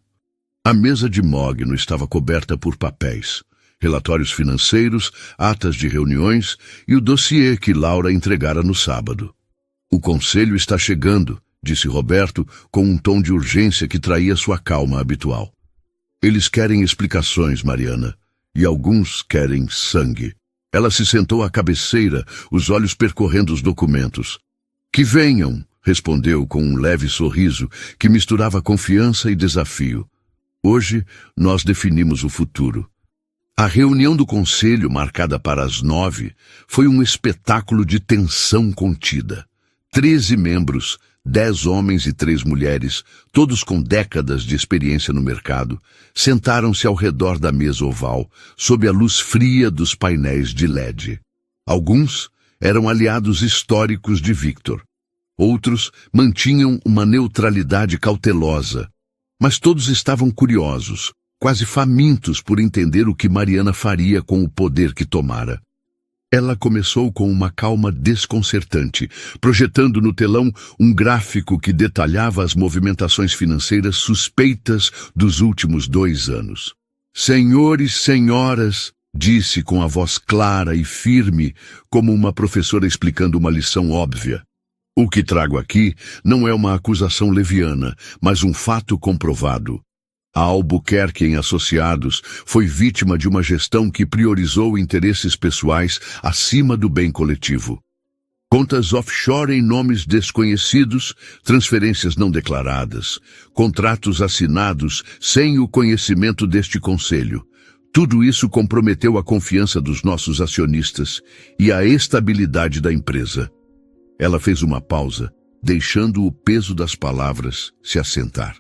A mesa de mogno estava coberta por papéis, relatórios financeiros, atas de reuniões e o dossiê que Laura entregara no sábado. O conselho está chegando, disse Roberto com um tom de urgência que traía sua calma habitual. Eles querem explicações, Mariana, e alguns querem sangue. Ela se sentou à cabeceira, os olhos percorrendo os documentos. Que venham, respondeu com um leve sorriso que misturava confiança e desafio. Hoje nós definimos o futuro. A reunião do conselho, marcada para as 9, foi um espetáculo de tensão contida. 13 membros, 10 homens e 3 mulheres, todos com décadas de experiência no mercado, sentaram-se ao redor da mesa oval, sob a luz fria dos painéis de LED. Alguns eram aliados históricos de Victor. Outros mantinham uma neutralidade cautelosa. Mas todos estavam curiosos, quase famintos por entender o que Mariana faria com o poder que tomara. Ela começou com uma calma desconcertante, projetando no telão um gráfico que detalhava as movimentações financeiras suspeitas dos últimos 2 anos. Senhores, senhoras, disse com a voz clara e firme, como uma professora explicando uma lição óbvia. O que trago aqui não é uma acusação leviana, mas um fato comprovado. A Albuquerque em Associados foi vítima de uma gestão que priorizou interesses pessoais acima do bem coletivo. Contas offshore em nomes desconhecidos, transferências não declaradas, contratos assinados sem o conhecimento deste conselho. Tudo isso comprometeu a confiança dos nossos acionistas e a estabilidade da empresa. Ela fez uma pausa, deixando o peso das palavras se assentar.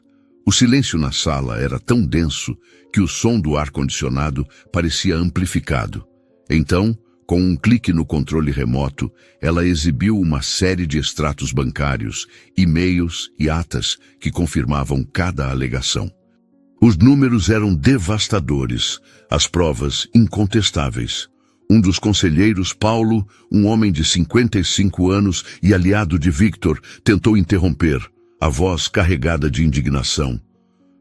O silêncio na sala era tão denso que o som do ar-condicionado parecia amplificado. Então, com um clique no controle remoto, ela exibiu uma série de extratos bancários, e-mails e atas que confirmavam cada alegação. Os números eram devastadores, as provas incontestáveis. Um dos conselheiros, Paulo, um homem de 55 anos e aliado de Victor, tentou interromper, a voz carregada de indignação.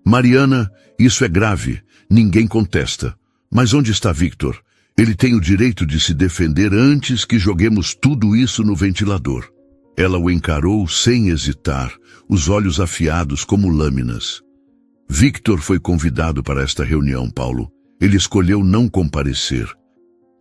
Mariana, isso é grave, ninguém contesta. Mas onde está Victor? Ele tem o direito de se defender antes que joguemos tudo isso no ventilador. Ela o encarou sem hesitar, os olhos afiados como lâminas. Victor foi convidado para esta reunião, Paulo. Ele escolheu não comparecer.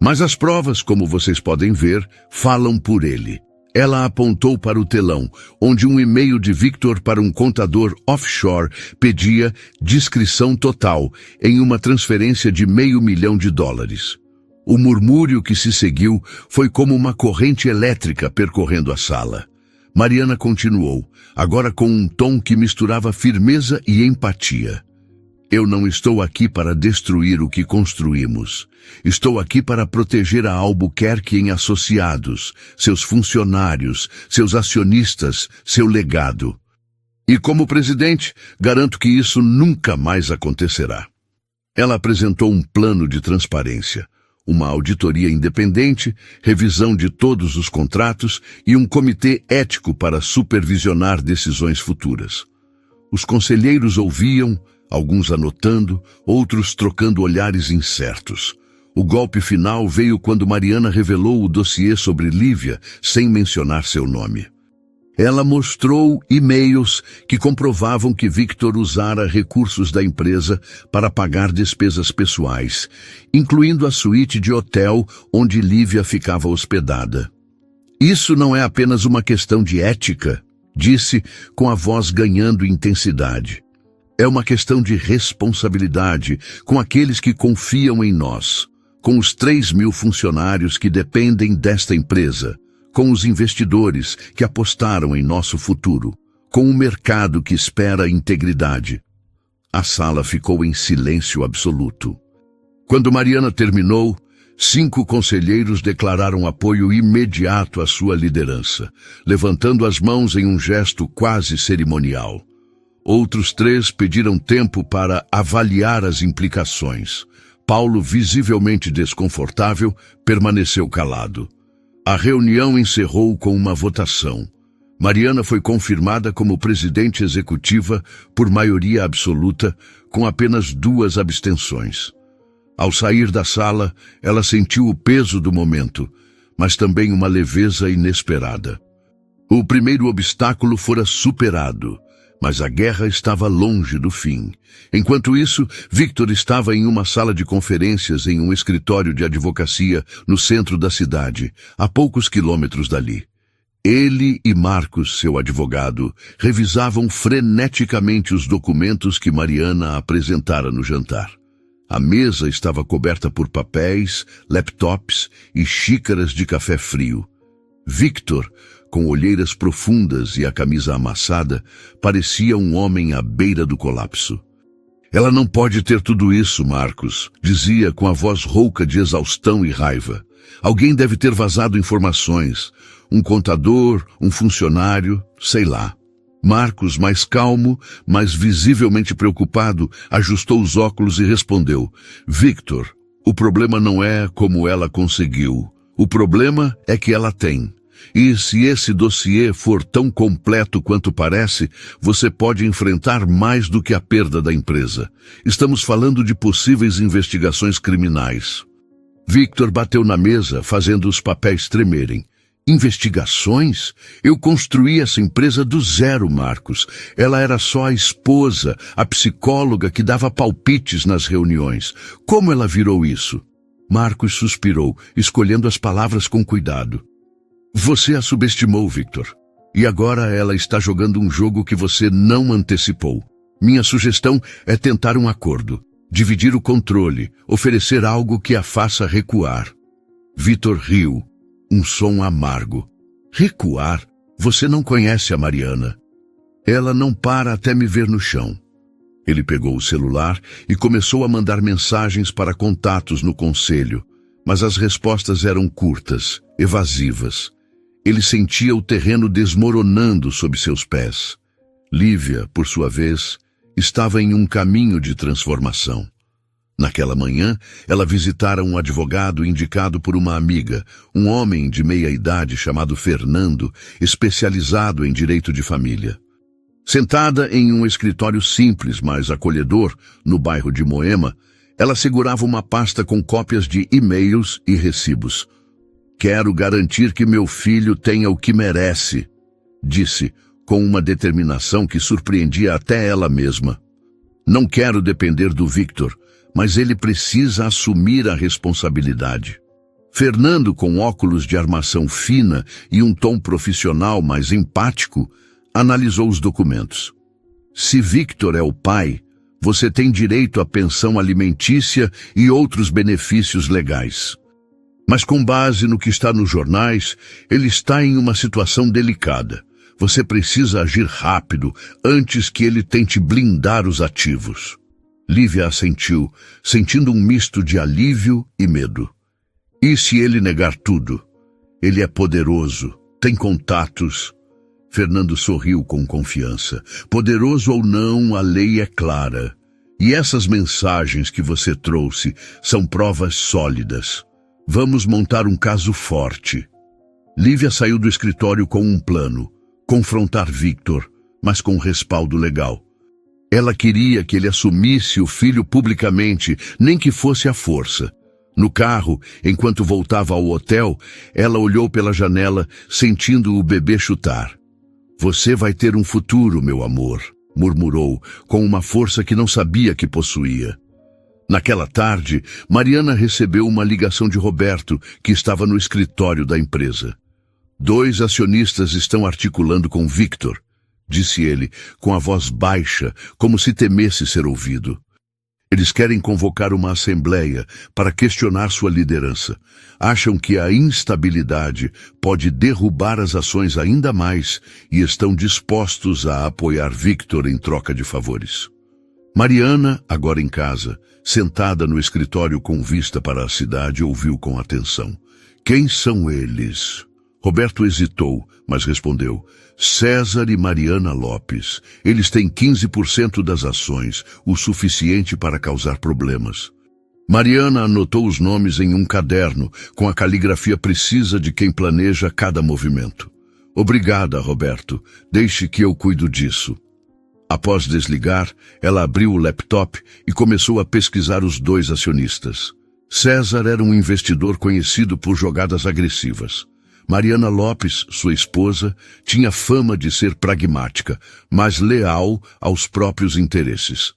Mas as provas, como vocês podem ver, falam por ele. Ela apontou para o telão, onde um e-mail de Victor para um contador offshore pedia discrição total em uma transferência de $500 mil. O murmúrio que se seguiu foi como uma corrente elétrica percorrendo a sala. Mariana continuou, agora com um tom que misturava firmeza e empatia. Eu não estou aqui para destruir o que construímos. Estou aqui para proteger a Albuquerque em Associados, seus funcionários, seus acionistas, seu legado. E como presidente, garanto que isso nunca mais acontecerá. Ela apresentou um plano de transparência, uma auditoria independente, revisão de todos os contratos e um comitê ético para supervisionar decisões futuras. Os conselheiros ouviam, alguns anotando, outros trocando olhares incertos. O golpe final veio quando Mariana revelou o dossiê sobre Lívia, sem mencionar seu nome. Ela mostrou e-mails que comprovavam que Victor usara recursos da empresa para pagar despesas pessoais, incluindo a suíte de hotel onde Lívia ficava hospedada. Isso não é apenas uma questão de ética, disse com a voz ganhando intensidade. É uma questão de responsabilidade com aqueles que confiam em nós, com os 3.000 funcionários que dependem desta empresa, com os investidores que apostaram em nosso futuro, com o mercado que espera a integridade. A sala ficou em silêncio absoluto. Quando Mariana terminou, 5 conselheiros declararam apoio imediato à sua liderança, levantando as mãos em um gesto quase cerimonial. Outros 3 pediram tempo para avaliar as implicações. Paulo, visivelmente desconfortável, permaneceu calado. A reunião encerrou com uma votação. Mariana foi confirmada como presidente executiva por maioria absoluta, com apenas 2 abstenções. Ao sair da sala, ela sentiu o peso do momento, mas também uma leveza inesperada. O primeiro obstáculo fora superado, mas a guerra estava longe do fim. Enquanto isso, Victor estava em uma sala de conferências em um escritório de advocacia no centro da cidade, a poucos quilômetros dali. Ele e Marcos, seu advogado, revisavam freneticamente os documentos que Mariana apresentara no jantar. A mesa estava coberta por papéis, laptops e xícaras de café frio. Victor, com olheiras profundas e a camisa amassada, parecia um homem à beira do colapso. Ela não pode ter tudo isso, Marcos, dizia com a voz rouca de exaustão e raiva. Alguém deve ter vazado informações. Um contador, um funcionário, sei lá. Marcos, mais calmo, mas visivelmente preocupado, ajustou os óculos e respondeu: Victor, o problema não é como ela conseguiu. O problema é que ela tem. E se esse dossiê for tão completo quanto parece, você pode enfrentar mais do que a perda da empresa. Estamos falando de possíveis investigações criminais. Victor bateu na mesa, fazendo os papéis tremerem. Investigações? Eu construí essa empresa do zero, Marcos. Ela era só a esposa, a psicóloga que dava palpites nas reuniões. Como ela virou isso? Marcos suspirou, escolhendo as palavras com cuidado. Você a subestimou, Victor. E agora ela está jogando um jogo que você não antecipou. Minha sugestão é tentar um acordo. Dividir o controle, oferecer algo que a faça recuar. Victor riu. Um som amargo. Recuar? Você não conhece a Mariana. Ela não para até me ver no chão. Ele pegou o celular e começou a mandar mensagens para contatos no conselho, mas as respostas eram curtas, evasivas. Ele sentia o terreno desmoronando sob seus pés. Lívia, por sua vez, estava em um caminho de transformação. Naquela manhã, ela visitara um advogado indicado por uma amiga, um homem de meia idade chamado Fernando, especializado em direito de família. Sentada em um escritório simples, mas acolhedor, no bairro de Moema, ela segurava uma pasta com cópias de e-mails e recibos. Quero garantir que meu filho tenha o que merece, disse, com uma determinação que surpreendia até ela mesma. Não quero depender do Victor, mas ele precisa assumir a responsabilidade. Fernando, com óculos de armação fina e um tom profissional mais empático, analisou os documentos. Se Victor é o pai, você tem direito à pensão alimentícia e outros benefícios legais. Mas com base no que está nos jornais, ele está em uma situação delicada. Você precisa agir rápido antes que ele tente blindar os ativos. Lívia assentiu, sentindo um misto de alívio e medo. E se ele negar tudo? Ele é poderoso, tem contatos. Fernando sorriu com confiança. Poderoso ou não, a lei é clara. E essas mensagens que você trouxe são provas sólidas. Vamos montar um caso forte. Lívia saiu do escritório com um plano: confrontar Victor, mas com respaldo legal. Ela queria que ele assumisse o filho publicamente, nem que fosse à força. No carro, enquanto voltava ao hotel, ela olhou pela janela, sentindo o bebê chutar. "Você vai ter um futuro, meu amor", murmurou, com uma força que não sabia que possuía. Naquela tarde, Mariana recebeu uma ligação de Roberto, que estava no escritório da empresa. "2 acionistas estão articulando com Victor", disse ele, com a voz baixa, como se temesse ser ouvido. "Eles querem convocar uma assembleia para questionar sua liderança. Acham que a instabilidade pode derrubar as ações ainda mais e estão dispostos a apoiar Victor em troca de favores." Mariana, agora em casa, sentada no escritório com vista para a cidade, ouviu com atenção. "Quem são eles?" Roberto hesitou, mas respondeu: "César e Mariana Lopes. Eles têm 15% das ações, o suficiente para causar problemas." Mariana anotou os nomes em um caderno, com a caligrafia precisa de quem planeja cada movimento. "Obrigada, Roberto. Deixe que eu cuido disso." Após desligar, ela abriu o laptop e começou a pesquisar os 2 acionistas. César era um investidor conhecido por jogadas agressivas. Mariana Lopes, sua esposa, tinha fama de ser pragmática, mas leal aos próprios interesses.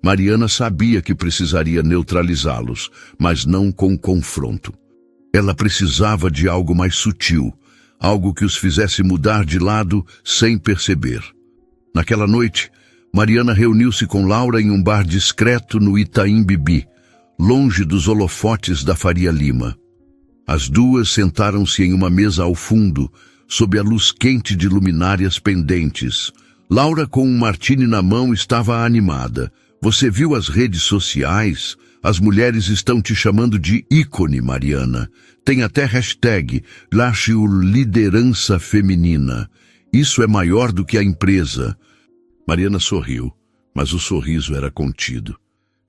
Mariana sabia que precisaria neutralizá-los, mas não com confronto. Ela precisava de algo mais sutil, algo que os fizesse mudar de lado sem perceber. Naquela noite, Mariana reuniu-se com Laura em um bar discreto no Itaim Bibi, longe dos holofotes da Faria Lima. As duas sentaram-se em uma mesa ao fundo, sob a luz quente de luminárias pendentes. Laura, com um martini na mão, estava animada. "Você viu as redes sociais? As mulheres estão te chamando de ícone, Mariana. Tem até hashtag #LacheO Liderança Feminina. Isso é maior do que a empresa." Mariana sorriu, mas o sorriso era contido.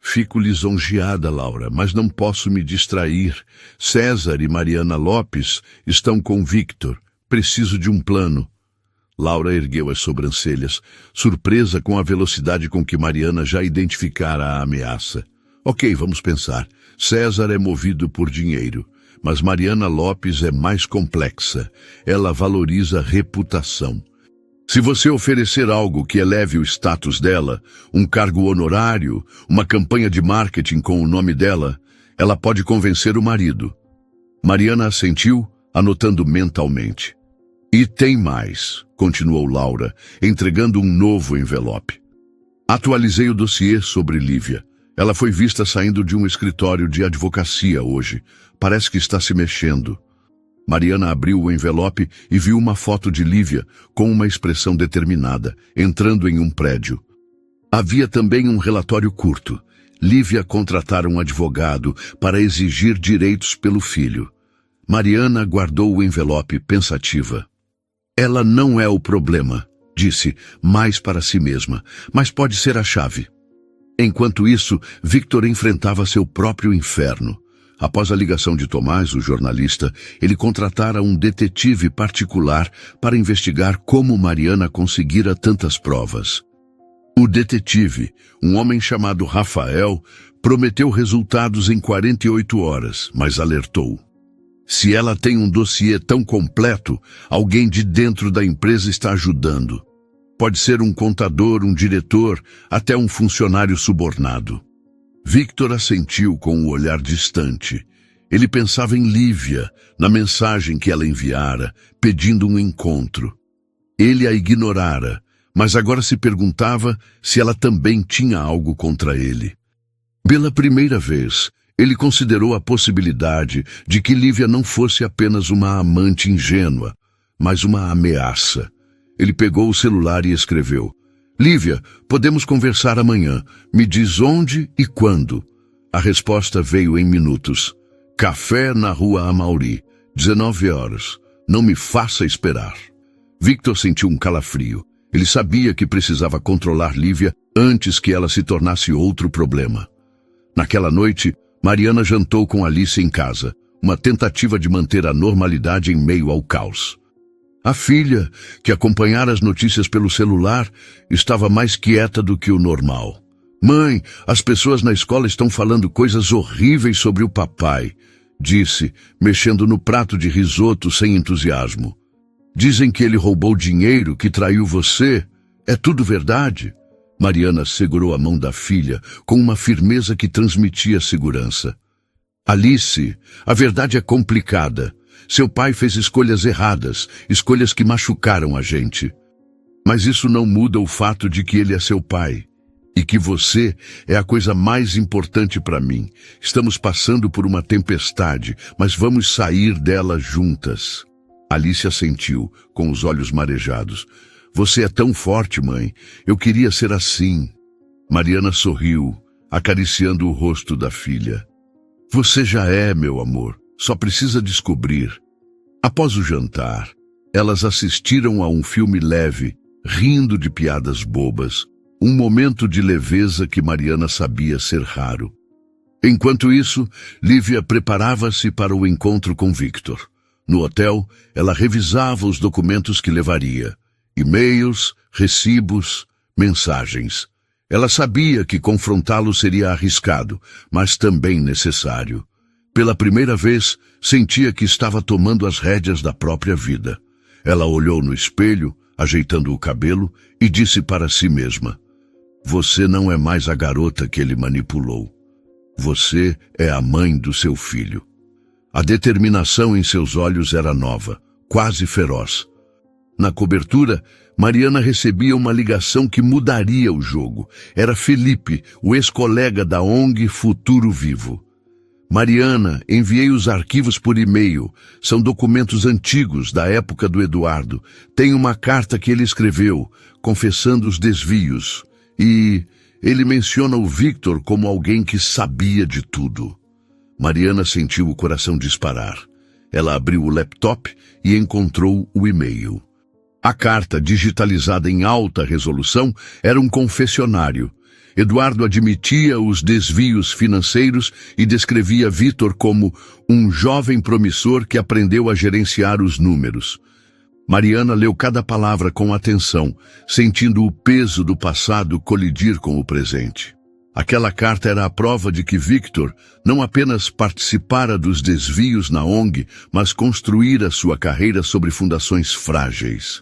"Fico lisonjeada, Laura, mas não posso me distrair. César e Mariana Lopes estão com Victor. Preciso de um plano." Laura ergueu as sobrancelhas, surpresa com a velocidade com que Mariana já identificara a ameaça. "Ok, vamos pensar. César é movido por dinheiro, mas Mariana Lopes é mais complexa. Ela valoriza reputação. Se você oferecer algo que eleve o status dela, um cargo honorário, uma campanha de marketing com o nome dela, ela pode convencer o marido." Mariana assentiu, anotando mentalmente. "E tem mais", continuou Laura, entregando um novo envelope. "Atualizei o dossiê sobre Lívia. Ela foi vista saindo de um escritório de advocacia hoje. Parece que está se mexendo." Mariana abriu o envelope e viu uma foto de Lívia, com uma expressão determinada, entrando em um prédio. Havia também um relatório curto. Lívia contratara um advogado para exigir direitos pelo filho. Mariana guardou o envelope pensativa. "Ela não é o problema", disse, mais para si mesma, "mas pode ser a chave." Enquanto isso, Victor enfrentava seu próprio inferno. Após a ligação de Tomás, o jornalista, ele contratara um detetive particular para investigar como Mariana conseguira tantas provas. O detetive, um homem chamado Rafael, prometeu resultados em 48 horas, mas alertou: "Se ela tem um dossiê tão completo, alguém de dentro da empresa está ajudando. Pode ser um contador, um diretor, até um funcionário subornado." Victor assentiu com o olhar distante. Ele pensava em Lívia, na mensagem que ela enviara, pedindo um encontro. Ele a ignorara, mas agora se perguntava se ela também tinha algo contra ele. Pela primeira vez, ele considerou a possibilidade de que Lívia não fosse apenas uma amante ingênua, mas uma ameaça. Ele pegou o celular e escreveu: "Lívia, podemos conversar amanhã. Me diz onde e quando." A resposta veio em minutos. "Café na Rua Amauri, 19 horas. Não me faça esperar." Victor sentiu um calafrio. Ele sabia que precisava controlar Lívia antes que ela se tornasse outro problema. Naquela noite, Mariana jantou com Alice em casa, uma tentativa de manter a normalidade em meio ao caos. A filha, que acompanhara as notícias pelo celular, estava mais quieta do que o normal. "Mãe, as pessoas na escola estão falando coisas horríveis sobre o papai", disse, mexendo no prato de risoto sem entusiasmo. "Dizem que ele roubou dinheiro, que traiu você. É tudo verdade?" Mariana segurou a mão da filha com uma firmeza que transmitia segurança. "Alice, a verdade é complicada. Seu pai fez escolhas erradas, escolhas que machucaram a gente. Mas isso não muda o fato de que ele é seu pai. E que você é a coisa mais importante para mim. Estamos passando por uma tempestade, mas vamos sair dela juntas." Alice assentiu, com os olhos marejados. "Você é tão forte, mãe. Eu queria ser assim." Mariana sorriu, acariciando o rosto da filha. "Você já é, meu amor. Só precisa descobrir." Após o jantar, elas assistiram a um filme leve, rindo de piadas bobas. Um momento de leveza que Mariana sabia ser raro. Enquanto isso, Lívia preparava-se para o encontro com Victor. No hotel, ela revisava os documentos que levaria. E-mails, recibos, mensagens. Ela sabia que confrontá-lo seria arriscado, mas também necessário. Pela primeira vez, sentia que estava tomando as rédeas da própria vida. Ela olhou no espelho, ajeitando o cabelo, e disse para si mesma: "Você não é mais a garota que ele manipulou. Você é a mãe do seu filho." A determinação em seus olhos era nova, quase feroz. Na cobertura, Mariana recebia uma ligação que mudaria o jogo. Era Felipe, o ex-colega da ONG Futuro Vivo. "Mariana, enviei os arquivos por e-mail. São documentos antigos, da época do Eduardo. Tem uma carta que ele escreveu, confessando os desvios. E ele menciona o Victor como alguém que sabia de tudo." Mariana sentiu o coração disparar. Ela abriu o laptop e encontrou o e-mail. A carta, digitalizada em alta resolução, era um confessionário. Eduardo admitia os desvios financeiros e descrevia Victor como um jovem promissor que aprendeu a gerenciar os números. Mariana leu cada palavra com atenção, sentindo o peso do passado colidir com o presente. Aquela carta era a prova de que Victor não apenas participara dos desvios na ONG, mas construíra sua carreira sobre fundações frágeis.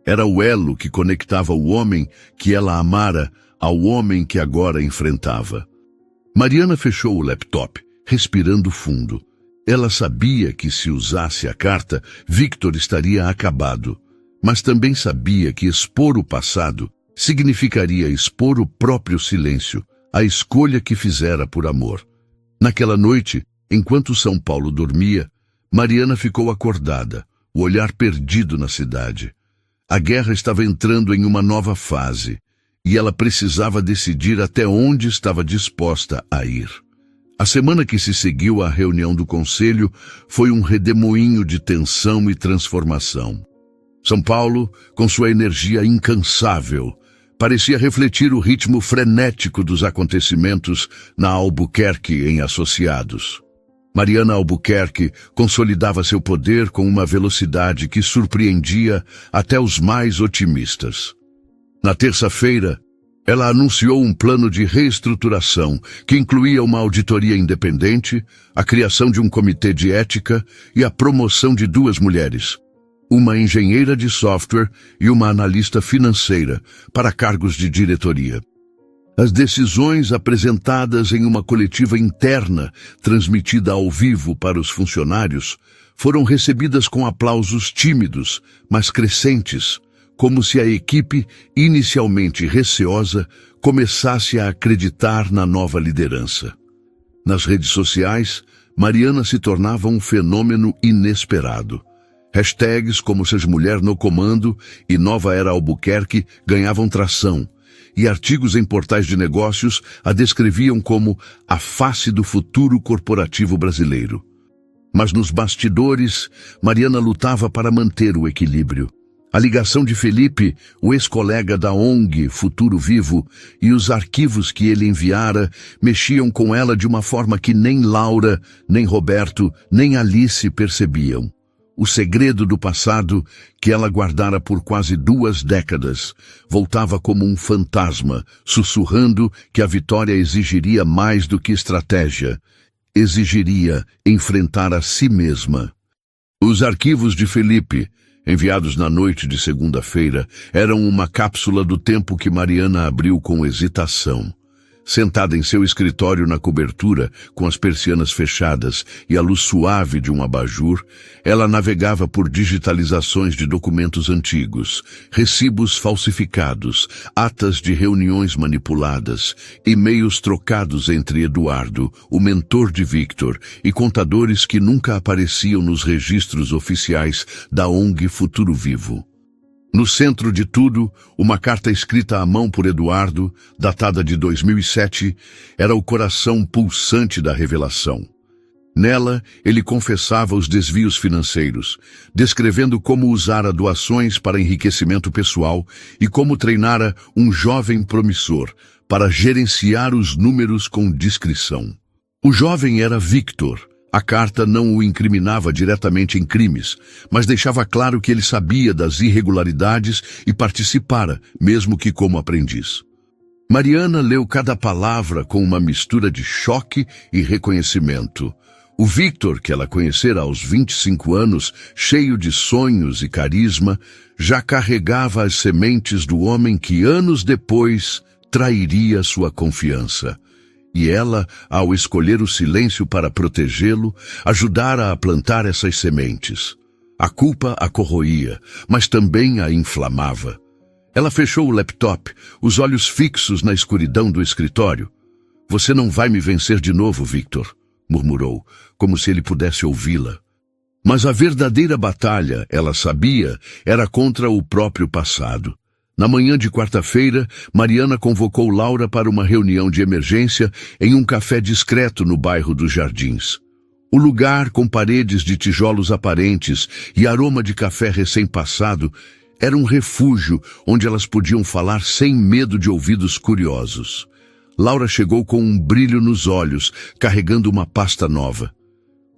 Era o elo que conectava o homem que ela amara ao homem que agora enfrentava. Mariana fechou o laptop, respirando fundo. Ela sabia que se usasse a carta, Victor estaria acabado, mas também sabia que expor o passado significaria expor o próprio silêncio, a escolha que fizera por amor. Naquela noite, enquanto São Paulo dormia, Mariana ficou acordada, o olhar perdido na cidade. A guerra estava entrando em uma nova fase, e ela precisava decidir até onde estava disposta a ir. A semana que se seguiu à reunião do conselho foi um redemoinho de tensão e transformação. São Paulo, com sua energia incansável, parecia refletir o ritmo frenético dos acontecimentos na Albuquerque em Associados. Mariana Albuquerque consolidava seu poder com uma velocidade que surpreendia até os mais otimistas. Na terça-feira, ela anunciou um plano de reestruturação que incluía uma auditoria independente, a criação de um comitê de ética e a promoção de 2 mulheres, uma engenheira de software e uma analista financeira, para cargos de diretoria. As decisões apresentadas em uma coletiva interna, transmitida ao vivo para os funcionários, foram recebidas com aplausos tímidos, mas crescentes, como se a equipe, inicialmente receosa, começasse a acreditar na nova liderança. Nas redes sociais, Mariana se tornava um fenômeno inesperado. Hashtags como Seja Mulher no Comando e Nova Era Albuquerque ganhavam tração, e artigos em portais de negócios a descreviam como a face do futuro corporativo brasileiro. Mas nos bastidores, Mariana lutava para manter o equilíbrio. A ligação de Felipe, o ex-colega da ONG Futuro Vivo, e os arquivos que ele enviara mexiam com ela de uma forma que nem Laura, nem Roberto, nem Alice percebiam. O segredo do passado, que ela guardara por quase 2 décadas, voltava como um fantasma, sussurrando que a vitória exigiria mais do que estratégia. Exigiria enfrentar a si mesma. Os arquivos de Felipe, enviados na noite de segunda-feira, eram uma cápsula do tempo que Mariana abriu com hesitação. Sentada em seu escritório na cobertura, com as persianas fechadas e a luz suave de um abajur, ela navegava por digitalizações de documentos antigos, recibos falsificados, atas de reuniões manipuladas, e-mails trocados entre Eduardo, o mentor de Victor, e contadores que nunca apareciam nos registros oficiais da ONG Futuro Vivo. No centro de tudo, uma carta escrita à mão por Eduardo, datada de 2007, era o coração pulsante da revelação. Nela, ele confessava os desvios financeiros, descrevendo como usara doações para enriquecimento pessoal e como treinara um jovem promissor para gerenciar os números com discrição. O jovem era Victor. A carta não o incriminava diretamente em crimes, mas deixava claro que ele sabia das irregularidades e participara, mesmo que como aprendiz. Mariana leu cada palavra com uma mistura de choque e reconhecimento. O Victor, que ela conhecera aos 25 anos, cheio de sonhos e carisma, já carregava as sementes do homem que anos depois trairia sua confiança. E ela, ao escolher o silêncio para protegê-lo, ajudara a plantar essas sementes. A culpa a corroía, mas também a inflamava. Ela fechou o laptop, os olhos fixos na escuridão do escritório. "Você não vai me vencer de novo, Victor", murmurou, como se ele pudesse ouvi-la. Mas a verdadeira batalha, ela sabia, era contra o próprio passado. Na manhã de quarta-feira, Mariana convocou Laura para uma reunião de emergência em um café discreto no bairro dos Jardins. O lugar, com paredes de tijolos aparentes e aroma de café recém-passado, era um refúgio onde elas podiam falar sem medo de ouvidos curiosos. Laura chegou com um brilho nos olhos, carregando uma pasta nova.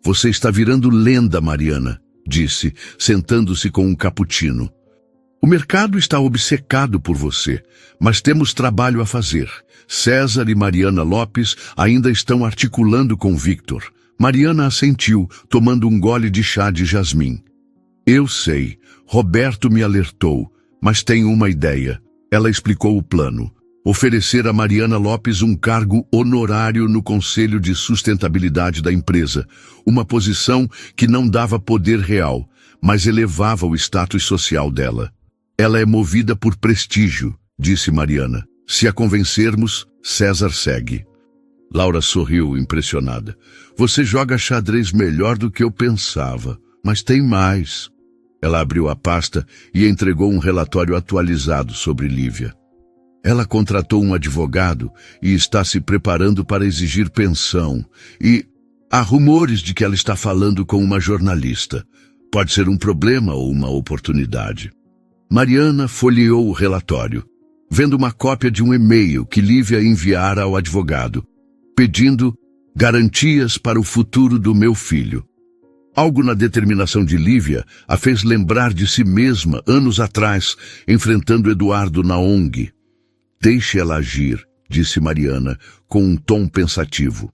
"Você está virando lenda, Mariana", disse, sentando-se com um cappuccino. "O mercado está obcecado por você, mas temos trabalho a fazer. César e Mariana Lopes ainda estão articulando com Victor." Mariana assentiu, tomando um gole de chá de jasmim. "Eu sei, Roberto me alertou, mas tenho uma ideia." Ela explicou o plano. Oferecer a Mariana Lopes um cargo honorário no Conselho de Sustentabilidade da empresa, uma posição que não dava poder real, mas elevava o status social dela. "Ela é movida por prestígio", disse Mariana. "Se a convencermos, César segue." Laura sorriu, impressionada. "Você joga xadrez melhor do que eu pensava, mas tem mais." Ela abriu a pasta e entregou um relatório atualizado sobre Lívia. "Ela contratou um advogado e está se preparando para exigir pensão. E há rumores de que ela está falando com uma jornalista. Pode ser um problema ou uma oportunidade." Mariana folheou o relatório, vendo uma cópia de um e-mail que Lívia enviara ao advogado, pedindo garantias para o futuro do meu filho. Algo na determinação de Lívia a fez lembrar de si mesma anos atrás, enfrentando Eduardo na ONG. "Deixe ela agir", disse Mariana, com um tom pensativo.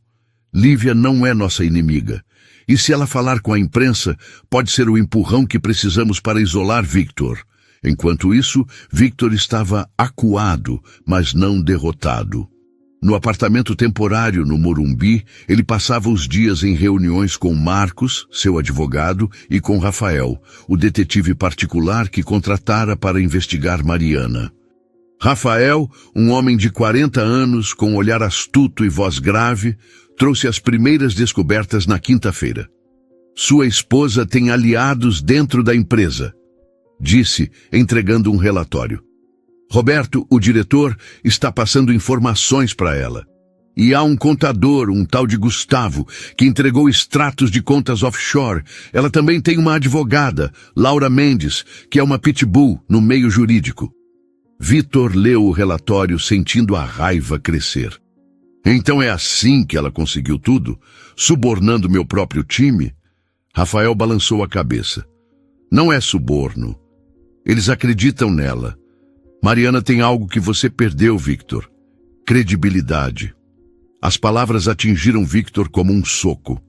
"Lívia não é nossa inimiga. E se ela falar com a imprensa, pode ser o empurrão que precisamos para isolar Victor." Enquanto isso, Victor estava acuado, mas não derrotado. No apartamento temporário no Morumbi, ele passava os dias em reuniões com Marcos, seu advogado, e com Rafael, o detetive particular que contratara para investigar Mariana. Rafael, um homem de 40 anos, com olhar astuto e voz grave, trouxe as primeiras descobertas na quinta-feira. "Sua esposa tem aliados dentro da empresa", disse, entregando um relatório. "Roberto, o diretor, está passando informações para ela." E há um contador, um tal de Gustavo, que entregou extratos de contas offshore. Ela também tem uma advogada, Laura Mendes, que é uma pitbull no meio jurídico. Vitor leu o relatório sentindo a raiva crescer. Então é assim que ela conseguiu tudo? Subornando meu próprio time? Rafael balançou a cabeça. Não é suborno. Eles acreditam nela. Mariana tem algo que você perdeu, Victor. Credibilidade. As palavras atingiram Victor como um soco.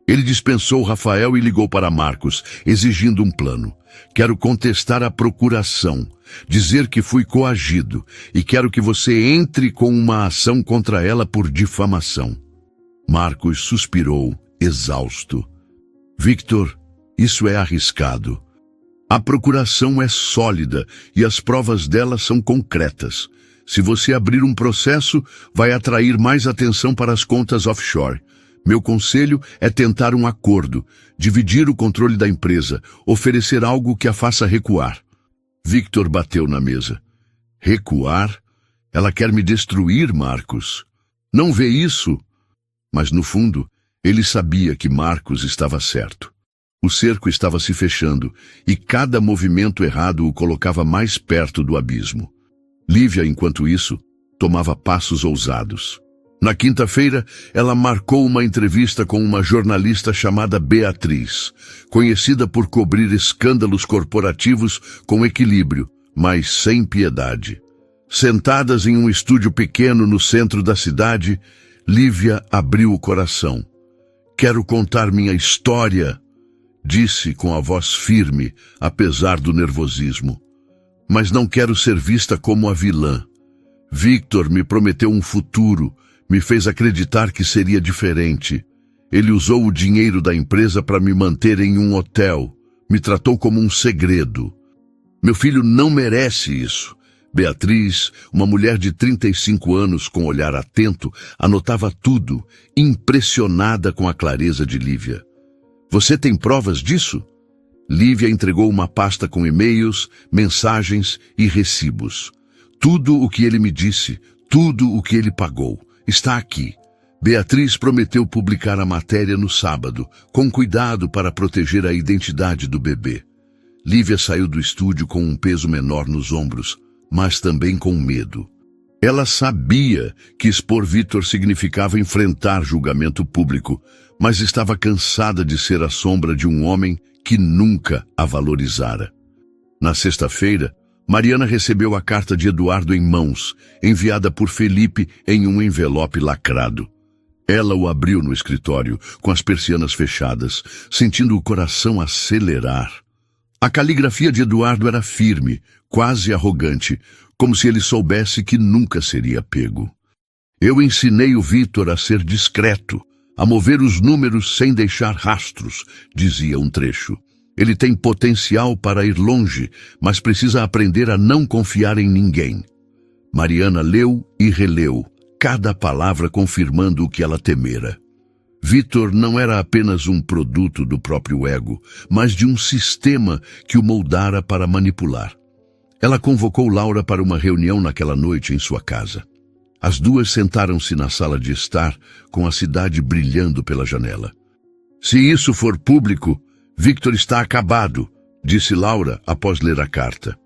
Ele dispensou Rafael e ligou para Marcos, exigindo um plano. Quero contestar a procuração, dizer que fui coagido e quero que você entre com uma ação contra ela por difamação. Marcos suspirou, exausto. Victor, isso é arriscado. A procuração é sólida e as provas dela são concretas. Se você abrir um processo, vai atrair mais atenção para as contas offshore. Meu conselho é tentar um acordo, dividir o controle da empresa, oferecer algo que a faça recuar. Victor bateu na mesa. Recuar? Ela quer me destruir, Marcos. Não vê isso? Mas, no fundo, ele sabia que Marcos estava certo. O cerco estava se fechando e cada movimento errado o colocava mais perto do abismo. Lívia, enquanto isso, tomava passos ousados. Na quinta-feira, ela marcou uma entrevista com uma jornalista chamada Beatriz, conhecida por cobrir escândalos corporativos com equilíbrio, mas sem piedade. Sentadas em um estúdio pequeno no centro da cidade, Lívia abriu o coração. Quero contar minha história, disse com a voz firme, apesar do nervosismo. Mas não quero ser vista como a vilã. Victor me prometeu um futuro, me fez acreditar que seria diferente. Ele usou o dinheiro da empresa para me manter em um hotel. Me tratou como um segredo. Meu filho não merece isso. Beatriz, uma mulher de 35 anos com olhar atento, anotava tudo, impressionada com a clareza de Lívia. Você tem provas disso? Lívia entregou uma pasta com e-mails, mensagens e recibos. Tudo o que ele me disse, tudo o que ele pagou, está aqui. Beatriz prometeu publicar a matéria no sábado, com cuidado para proteger a identidade do bebê. Lívia saiu do estúdio com um peso menor nos ombros, mas também com medo. Ela sabia que expor Victor significava enfrentar julgamento público, mas estava cansada de ser a sombra de um homem que nunca a valorizara. Na sexta-feira, Mariana recebeu a carta de Eduardo em mãos, enviada por Felipe em um envelope lacrado. Ela o abriu no escritório, com as persianas fechadas, sentindo o coração acelerar. A caligrafia de Eduardo era firme, quase arrogante, como se ele soubesse que nunca seria pego. Eu ensinei o Victor a ser discreto, a mover os números sem deixar rastros, dizia um trecho. Ele tem potencial para ir longe, mas precisa aprender a não confiar em ninguém. Mariana leu e releu, cada palavra confirmando o que ela temera. Victor não era apenas um produto do próprio ego, mas de um sistema que o moldara para manipular. Ela convocou Laura para uma reunião naquela noite em sua casa. As duas sentaram-se na sala de estar, com a cidade brilhando pela janela. Se isso for público, Victor está acabado, disse Laura após ler a carta.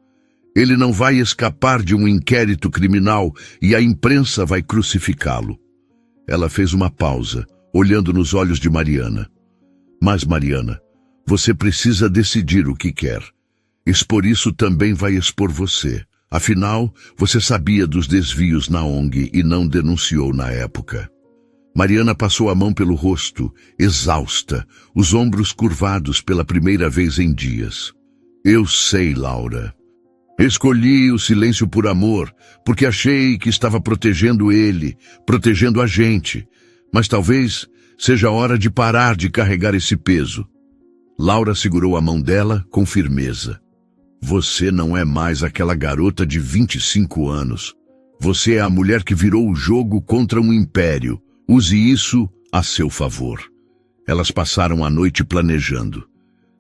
Ele não vai escapar de um inquérito criminal e a imprensa vai crucificá-lo. Ela fez uma pausa, olhando nos olhos de Mariana. Mas, Mariana, você precisa decidir o que quer. Expor isso também vai expor você. Afinal, você sabia dos desvios na ONG e não denunciou na época. Mariana passou a mão pelo rosto, exausta, os ombros curvados pela primeira vez em dias. Eu sei, Laura. Escolhi o silêncio por amor, porque achei que estava protegendo ele, protegendo a gente. Mas talvez seja a hora de parar de carregar esse peso. Laura segurou a mão dela com firmeza. Você não é mais aquela garota de 25 anos. Você é a mulher que virou o jogo contra um império. Use isso a seu favor. Elas passaram a noite planejando.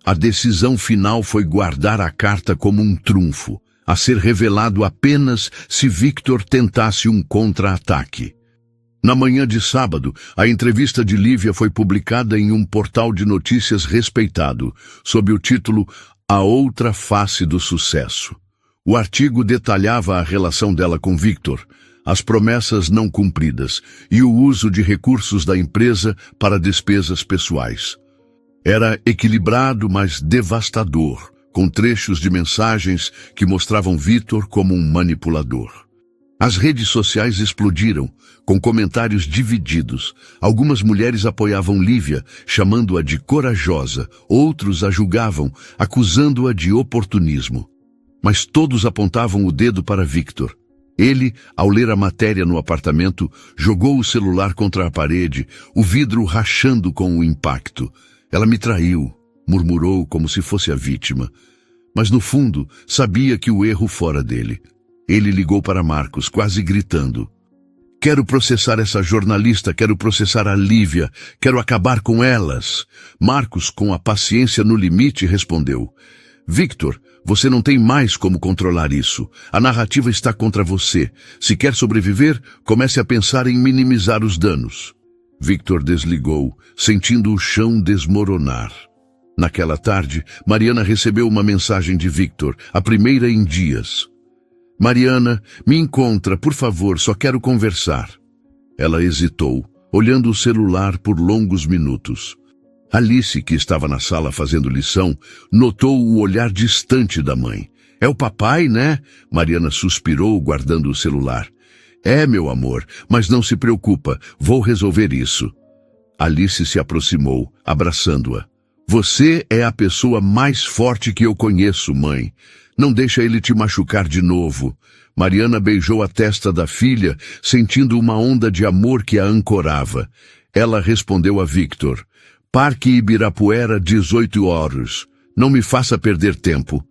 A decisão final foi guardar a carta como um trunfo, a ser revelado apenas se Victor tentasse um contra-ataque. Na manhã de sábado, a entrevista de Lívia foi publicada em um portal de notícias respeitado, sob o título A Outra Face do Sucesso. O artigo detalhava a relação dela com Victor, as promessas não cumpridas e o uso de recursos da empresa para despesas pessoais. Era equilibrado, mas devastador, com trechos de mensagens que mostravam Victor como um manipulador. As redes sociais explodiram, com comentários divididos. Algumas mulheres apoiavam Lívia, chamando-a de corajosa, outros a julgavam, acusando-a de oportunismo. Mas todos apontavam o dedo para Victor. Ele, ao ler a matéria no apartamento, jogou o celular contra a parede, o vidro rachando com o impacto. Ela me traiu, murmurou como se fosse a vítima. Mas no fundo, sabia que o erro fora dele. Ele ligou para Marcos, quase gritando. Quero processar essa jornalista, quero processar a Lívia, quero acabar com elas. Marcos, com a paciência no limite, respondeu. Victor, você não tem mais como controlar isso. A narrativa está contra você. Se quer sobreviver, comece a pensar em minimizar os danos. Victor desligou, sentindo o chão desmoronar. Naquela tarde, Mariana recebeu uma mensagem de Victor, a primeira em dias. Mariana, me encontra, por favor, só quero conversar. Ela hesitou, olhando o celular por longos minutos. Alice, que estava na sala fazendo lição, notou o olhar distante da mãe. É o papai, né? Mariana suspirou, guardando o celular. É, meu amor, mas não se preocupa, vou resolver isso. Alice se aproximou, abraçando-a. Você é a pessoa mais forte que eu conheço, mãe. Não deixa ele te machucar de novo. Mariana beijou a testa da filha, sentindo uma onda de amor que a ancorava. Ela respondeu a Victor. Parque Ibirapuera, 18 horas. Não me faça perder tempo.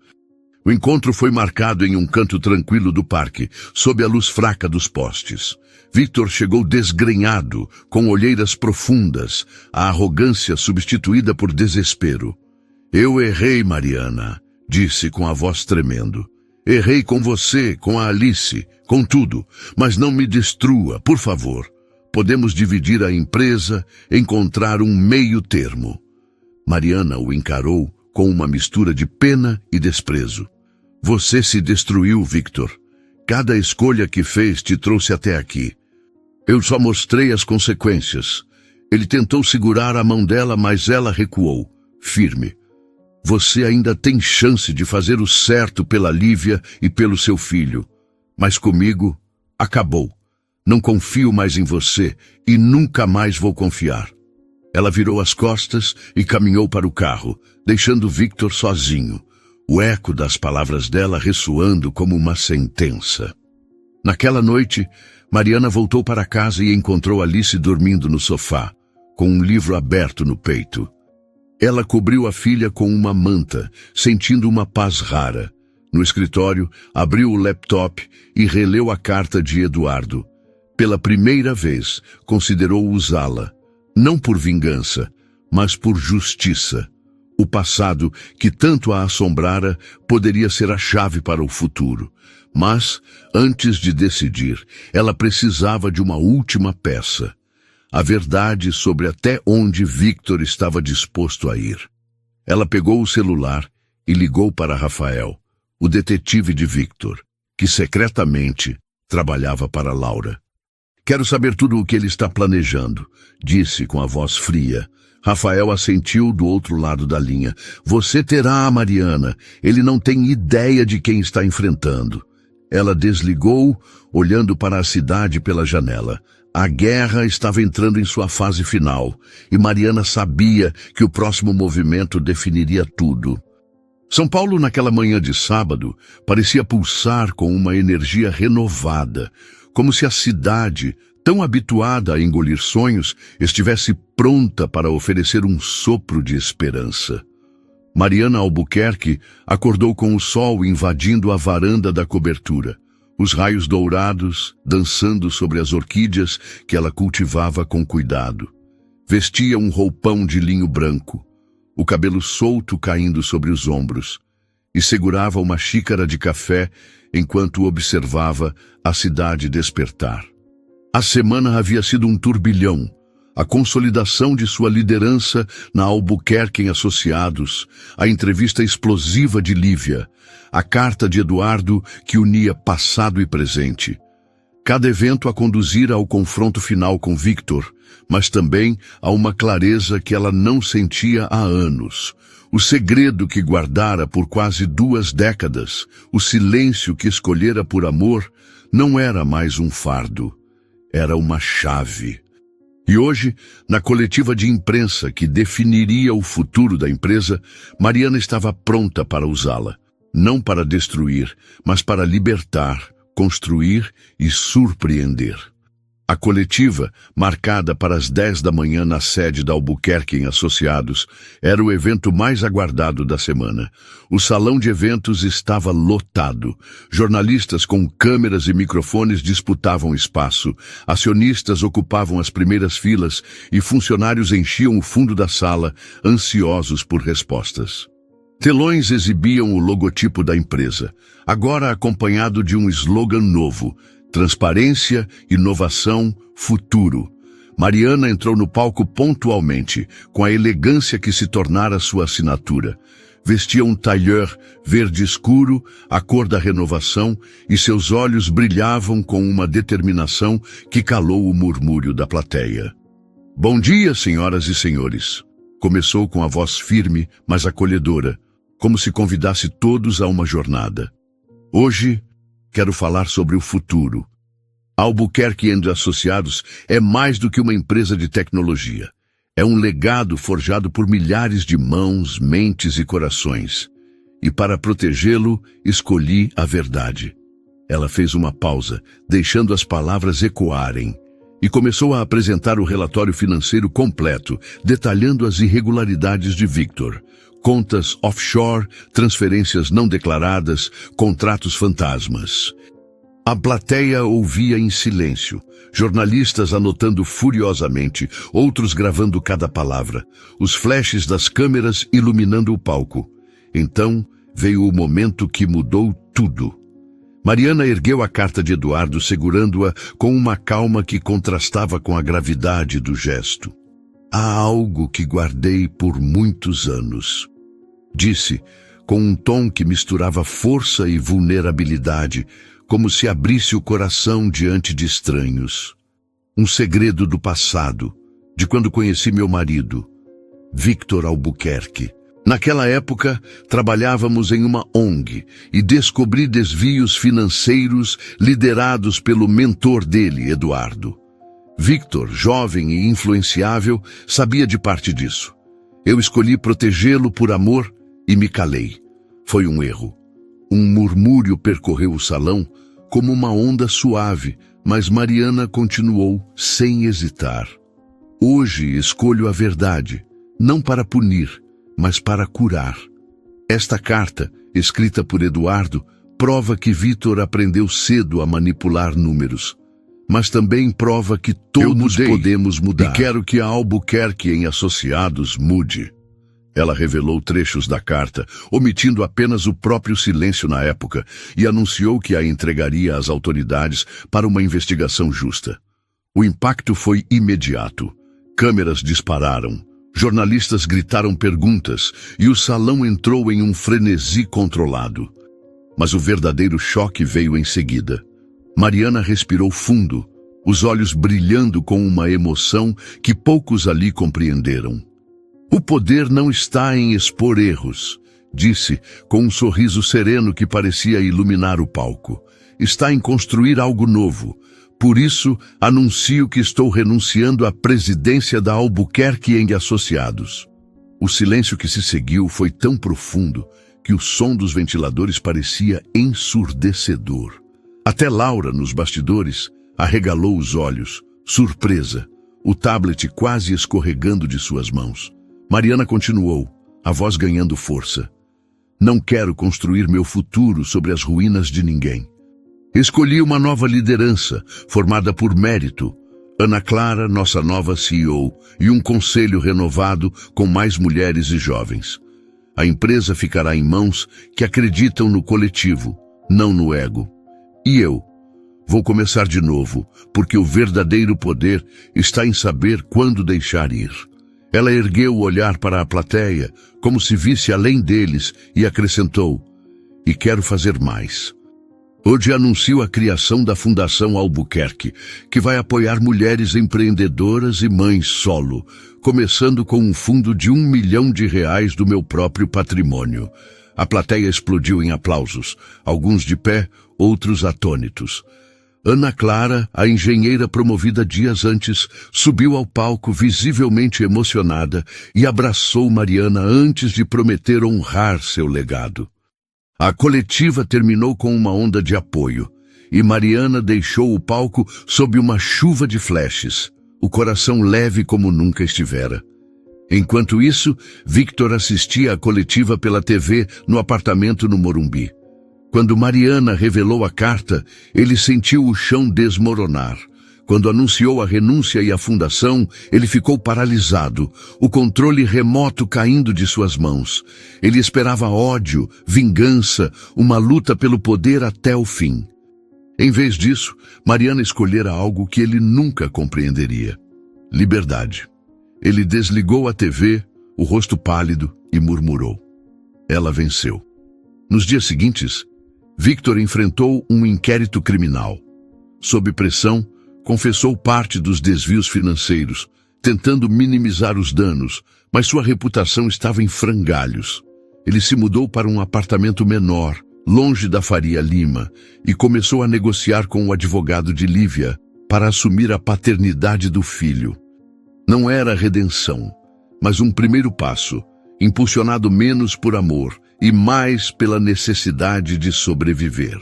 O encontro foi marcado em um canto tranquilo do parque, sob a luz fraca dos postes. Victor chegou desgrenhado, com olheiras profundas, a arrogância substituída por desespero. Eu errei, Mariana, disse com a voz tremendo. Errei com você, com a Alice, com tudo, mas não me destrua, por favor. Podemos dividir a empresa, encontrar um meio termo. Mariana o encarou com uma mistura de pena e desprezo. Você se destruiu, Victor. Cada escolha que fez te trouxe até aqui. Eu só mostrei as consequências. Ele tentou segurar a mão dela, mas ela recuou, firme. Você ainda tem chance de fazer o certo pela Lívia e pelo seu filho. Mas comigo, acabou. Não confio mais em você e nunca mais vou confiar. Ela virou as costas e caminhou para o carro, deixando Victor sozinho, o eco das palavras dela ressoando como uma sentença. Naquela noite, Mariana voltou para casa e encontrou Alice dormindo no sofá, com um livro aberto no peito. Ela cobriu a filha com uma manta, sentindo uma paz rara. No escritório, abriu o laptop e releu a carta de Eduardo. Pela primeira vez, considerou usá-la, não por vingança, mas por justiça. O passado, que tanto a assombrara, poderia ser a chave para o futuro. Mas, antes de decidir, ela precisava de uma última peça. A verdade sobre até onde Victor estava disposto a ir. Ela pegou o celular e ligou para Rafael, o detetive de Victor, que secretamente trabalhava para Laura. Quero saber tudo o que ele está planejando, disse com a voz fria. Rafael assentiu do outro lado da linha. Você terá a Mariana. Ele não tem ideia de quem está enfrentando. Ela desligou, olhando para a cidade pela janela. A guerra estava entrando em sua fase final, e Mariana sabia que o próximo movimento definiria tudo. São Paulo, naquela manhã de sábado, parecia pulsar com uma energia renovada, como se a cidade, tão habituada a engolir sonhos, estivesse pronta para oferecer um sopro de esperança. Mariana Albuquerque acordou com o sol invadindo a varanda da cobertura, os raios dourados dançando sobre as orquídeas que ela cultivava com cuidado. Vestia um roupão de linho branco, o cabelo solto caindo sobre os ombros, e segurava uma xícara de café enquanto observava a cidade despertar. A semana havia sido um turbilhão. A consolidação de sua liderança na Albuquerque em Associados, a entrevista explosiva de Lívia, a carta de Eduardo que unia passado e presente. Cada evento a conduzira ao confronto final com Victor, mas também a uma clareza que ela não sentia há anos. O segredo que guardara por quase 2 décadas, o silêncio que escolhera por amor, não era mais um fardo, era uma chave. E hoje, na coletiva de imprensa que definiria o futuro da empresa, Mariana estava pronta para usá-la. Não para destruir, mas para libertar, construir e surpreender. A coletiva, marcada para as 10 da manhã na sede da Albuquerque em Associados, era o evento mais aguardado da semana. O salão de eventos estava lotado. Jornalistas com câmeras e microfones disputavam espaço, acionistas ocupavam as primeiras filas e funcionários enchiam o fundo da sala, ansiosos por respostas. Telões exibiam o logotipo da empresa, agora acompanhado de um slogan novo: transparência, inovação, futuro. Mariana entrou no palco pontualmente, com a elegância que se tornara sua assinatura. Vestia um tailleur verde escuro, a cor da renovação, e seus olhos brilhavam com uma determinação que calou o murmúrio da plateia. Bom dia, senhoras e senhores. Começou com a voz firme, mas acolhedora, como se convidasse todos a uma jornada. Hoje, quero falar sobre o futuro. A Albuquerque & Associados é mais do que uma empresa de tecnologia. É um legado forjado por milhares de mãos, mentes e corações. E para protegê-lo, escolhi a verdade. Ela fez uma pausa, deixando as palavras ecoarem, e começou a apresentar o relatório financeiro completo, detalhando as irregularidades de Victor. Contas offshore, transferências não declaradas, contratos fantasmas. A plateia ouvia em silêncio, jornalistas anotando furiosamente, outros gravando cada palavra, os flashes das câmeras iluminando o palco. Então veio o momento que mudou tudo. Mariana ergueu a carta de Eduardo, segurando-a com uma calma que contrastava com a gravidade do gesto. Há algo que guardei por muitos anos, disse, com um tom que misturava força e vulnerabilidade, como se abrisse o coração diante de estranhos. Um segredo do passado, de quando conheci meu marido, Victor Albuquerque. Naquela época, trabalhávamos em uma ONG e descobri desvios financeiros liderados pelo mentor dele, Eduardo. Victor, jovem e influenciável, sabia de parte disso. Eu escolhi protegê-lo por amor e me calei. Foi um erro. Um murmúrio percorreu o salão como uma onda suave, mas Mariana continuou sem hesitar. Hoje escolho a verdade, não para punir, mas para curar. Esta carta, escrita por Eduardo, prova que Victor aprendeu cedo a manipular números, mas também prova que todos podemos mudar. E quero que a Albuquerque em Associados mude. Ela revelou trechos da carta, omitindo apenas o próprio silêncio na época, e anunciou que a entregaria às autoridades para uma investigação justa. O impacto foi imediato. Câmeras dispararam, jornalistas gritaram perguntas, e o salão entrou em um frenesi controlado. Mas o verdadeiro choque veio em seguida. Mariana respirou fundo, os olhos brilhando com uma emoção que poucos ali compreenderam. O poder não está em expor erros, disse, com um sorriso sereno que parecia iluminar o palco. Está em construir algo novo. Por isso, anuncio que estou renunciando à presidência da Albuquerque & Associados. O silêncio que se seguiu foi tão profundo que o som dos ventiladores parecia ensurdecedor. Até Laura, nos bastidores, arregalou os olhos, surpresa, o tablet quase escorregando de suas mãos. Mariana continuou, a voz ganhando força. Não quero construir meu futuro sobre as ruínas de ninguém. Escolhi uma nova liderança, formada por mérito. Ana Clara, nossa nova CEO, e um conselho renovado com mais mulheres e jovens. A empresa ficará em mãos que acreditam no coletivo, não no ego. E eu Vou começar de novo, porque o verdadeiro poder está em saber quando deixar ir. Ela ergueu o olhar para a plateia, como se visse além deles, e acrescentou: e quero fazer mais. Hoje anuncio a criação da Fundação Albuquerque, que vai apoiar mulheres empreendedoras e mães solo, começando com um fundo de R$1 milhão do meu próprio patrimônio. A plateia explodiu em aplausos, alguns de pé, outros atônitos. Ana Clara, a engenheira promovida dias antes, subiu ao palco visivelmente emocionada e abraçou Mariana antes de prometer honrar seu legado. A coletiva terminou com uma onda de apoio, e Mariana deixou o palco sob uma chuva de flashes, o coração leve como nunca estivera. Enquanto isso, Victor assistia à coletiva pela TV no apartamento no Morumbi. Quando Mariana revelou a carta, ele sentiu o chão desmoronar. Quando anunciou a renúncia e a fundação, ele ficou paralisado, o controle remoto caindo de suas mãos. Ele esperava ódio, vingança, uma luta pelo poder até o fim. Em vez disso, Mariana escolhera algo que ele nunca compreenderia: liberdade. Ele desligou a TV, o rosto pálido, e murmurou: ela venceu. Nos dias seguintes, Victor enfrentou um inquérito criminal. Sob pressão, confessou parte dos desvios financeiros, tentando minimizar os danos, mas sua reputação estava em frangalhos. Ele se mudou para um apartamento menor, longe da Faria Lima, e começou a negociar com o advogado de Lívia para assumir a paternidade do filho. Não era redenção, mas um primeiro passo, impulsionado menos por amor e mais pela necessidade de sobreviver.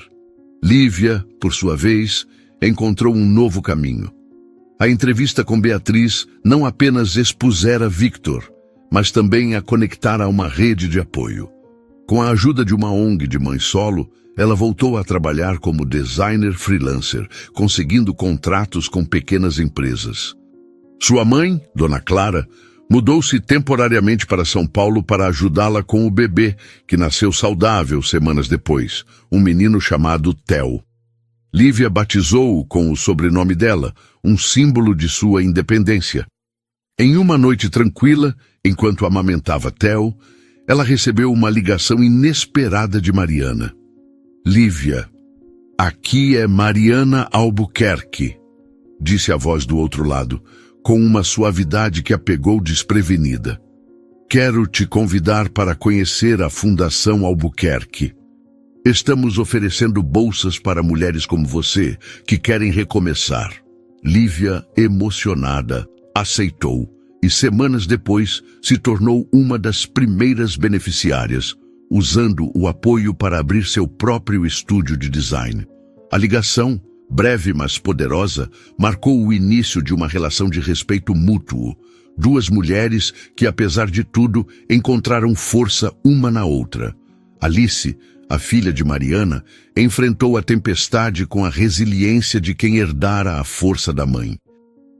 Lívia, por sua vez, encontrou um novo caminho. A entrevista com Beatriz não apenas expusera Victor, mas também a conectara a uma rede de apoio. Com a ajuda de uma ONG de mãe solo, ela voltou a trabalhar como designer freelancer, conseguindo contratos com pequenas empresas. Sua mãe, Dona Clara, mudou-se temporariamente para São Paulo para ajudá-la com o bebê, que nasceu saudável semanas depois, um menino chamado Theo. Lívia batizou-o com o sobrenome dela, um símbolo de sua independência. Em uma noite tranquila, enquanto amamentava Theo, ela recebeu uma ligação inesperada de Mariana. Lívia, aqui é Mariana Albuquerque, disse a voz do outro lado, com uma suavidade que a pegou desprevenida. Quero te convidar para conhecer a Fundação Albuquerque. Estamos oferecendo bolsas para mulheres como você, que querem recomeçar. Lívia, emocionada, aceitou e semanas depois se tornou uma das primeiras beneficiárias, usando o apoio para abrir seu próprio estúdio de design. A ligação, breve mas poderosa, marcou o início de uma relação de respeito mútuo. Duas mulheres que, apesar de tudo, encontraram força uma na outra. Alice, a filha de Mariana, enfrentou a tempestade com a resiliência de quem herdara a força da mãe.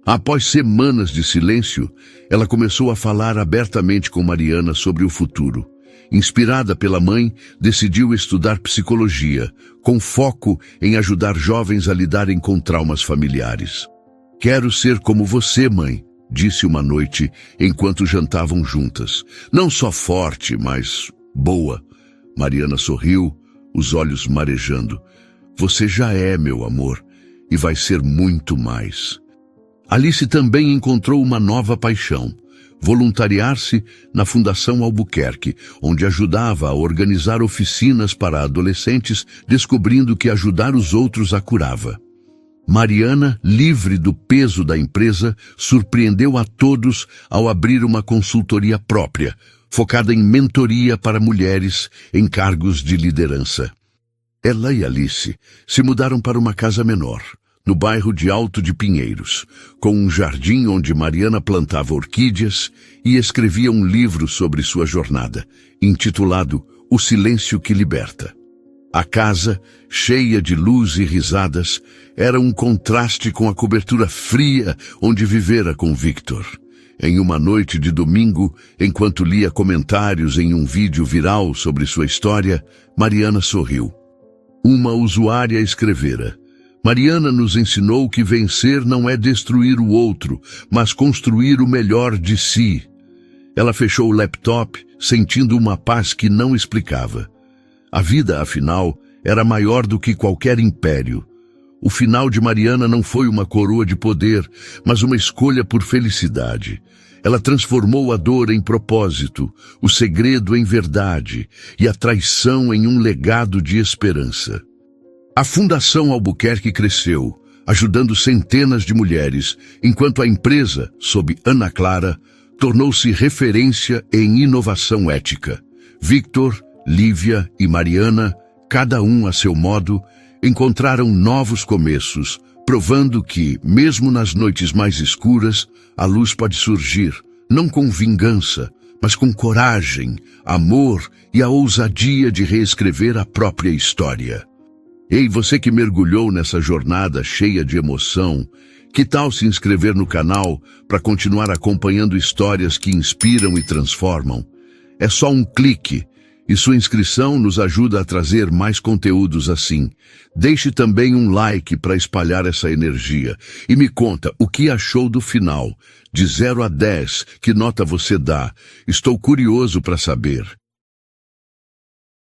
Após semanas de silêncio, ela começou a falar abertamente com Mariana sobre o futuro. Inspirada pela mãe, decidiu estudar psicologia, com foco em ajudar jovens a lidarem com traumas familiares. Quero ser como você, mãe, disse uma noite enquanto jantavam juntas. Não só forte, mas boa. Mariana sorriu, os olhos marejando. Você já é, meu amor, e vai ser muito mais. Alice também encontrou uma nova paixão: voluntariar-se na Fundação Albuquerque, onde ajudava a organizar oficinas para adolescentes, descobrindo que ajudar os outros a curava. Mariana, livre do peso da empresa, surpreendeu a todos ao abrir uma consultoria própria, focada em mentoria para mulheres em cargos de liderança. Ela e Alice se mudaram para uma casa menor, no bairro de Alto de Pinheiros, com um jardim onde Mariana plantava orquídeas e escrevia um livro sobre sua jornada, intitulado O Silêncio que Liberta. A casa, cheia de luz e risadas, era um contraste com a cobertura fria onde vivera com Victor. Em uma noite de domingo, enquanto lia comentários em um vídeo viral sobre sua história, Mariana sorriu. Uma usuária escrevera: Mariana nos ensinou que vencer não é destruir o outro, mas construir o melhor de si. Ela fechou o laptop, sentindo uma paz que não explicava. A vida, afinal, era maior do que qualquer império. O final de Mariana não foi uma coroa de poder, mas uma escolha por felicidade. Ela transformou a dor em propósito, o segredo em verdade e a traição em um legado de esperança. A Fundação Albuquerque cresceu, ajudando centenas de mulheres, enquanto a empresa, sob Ana Clara, tornou-se referência em inovação ética. Victor, Lívia e Mariana, cada um a seu modo, encontraram novos começos, provando que, mesmo nas noites mais escuras, a luz pode surgir, não com vingança, mas com coragem, amor e a ousadia de reescrever a própria história. Ei, você que mergulhou nessa jornada cheia de emoção, que tal se inscrever no canal para continuar acompanhando histórias que inspiram e transformam? É só um clique e sua inscrição nos ajuda a trazer mais conteúdos assim. Deixe também um like para espalhar essa energia e me conta o que achou do final. De 0 a 10, que nota você dá? Estou curioso para saber.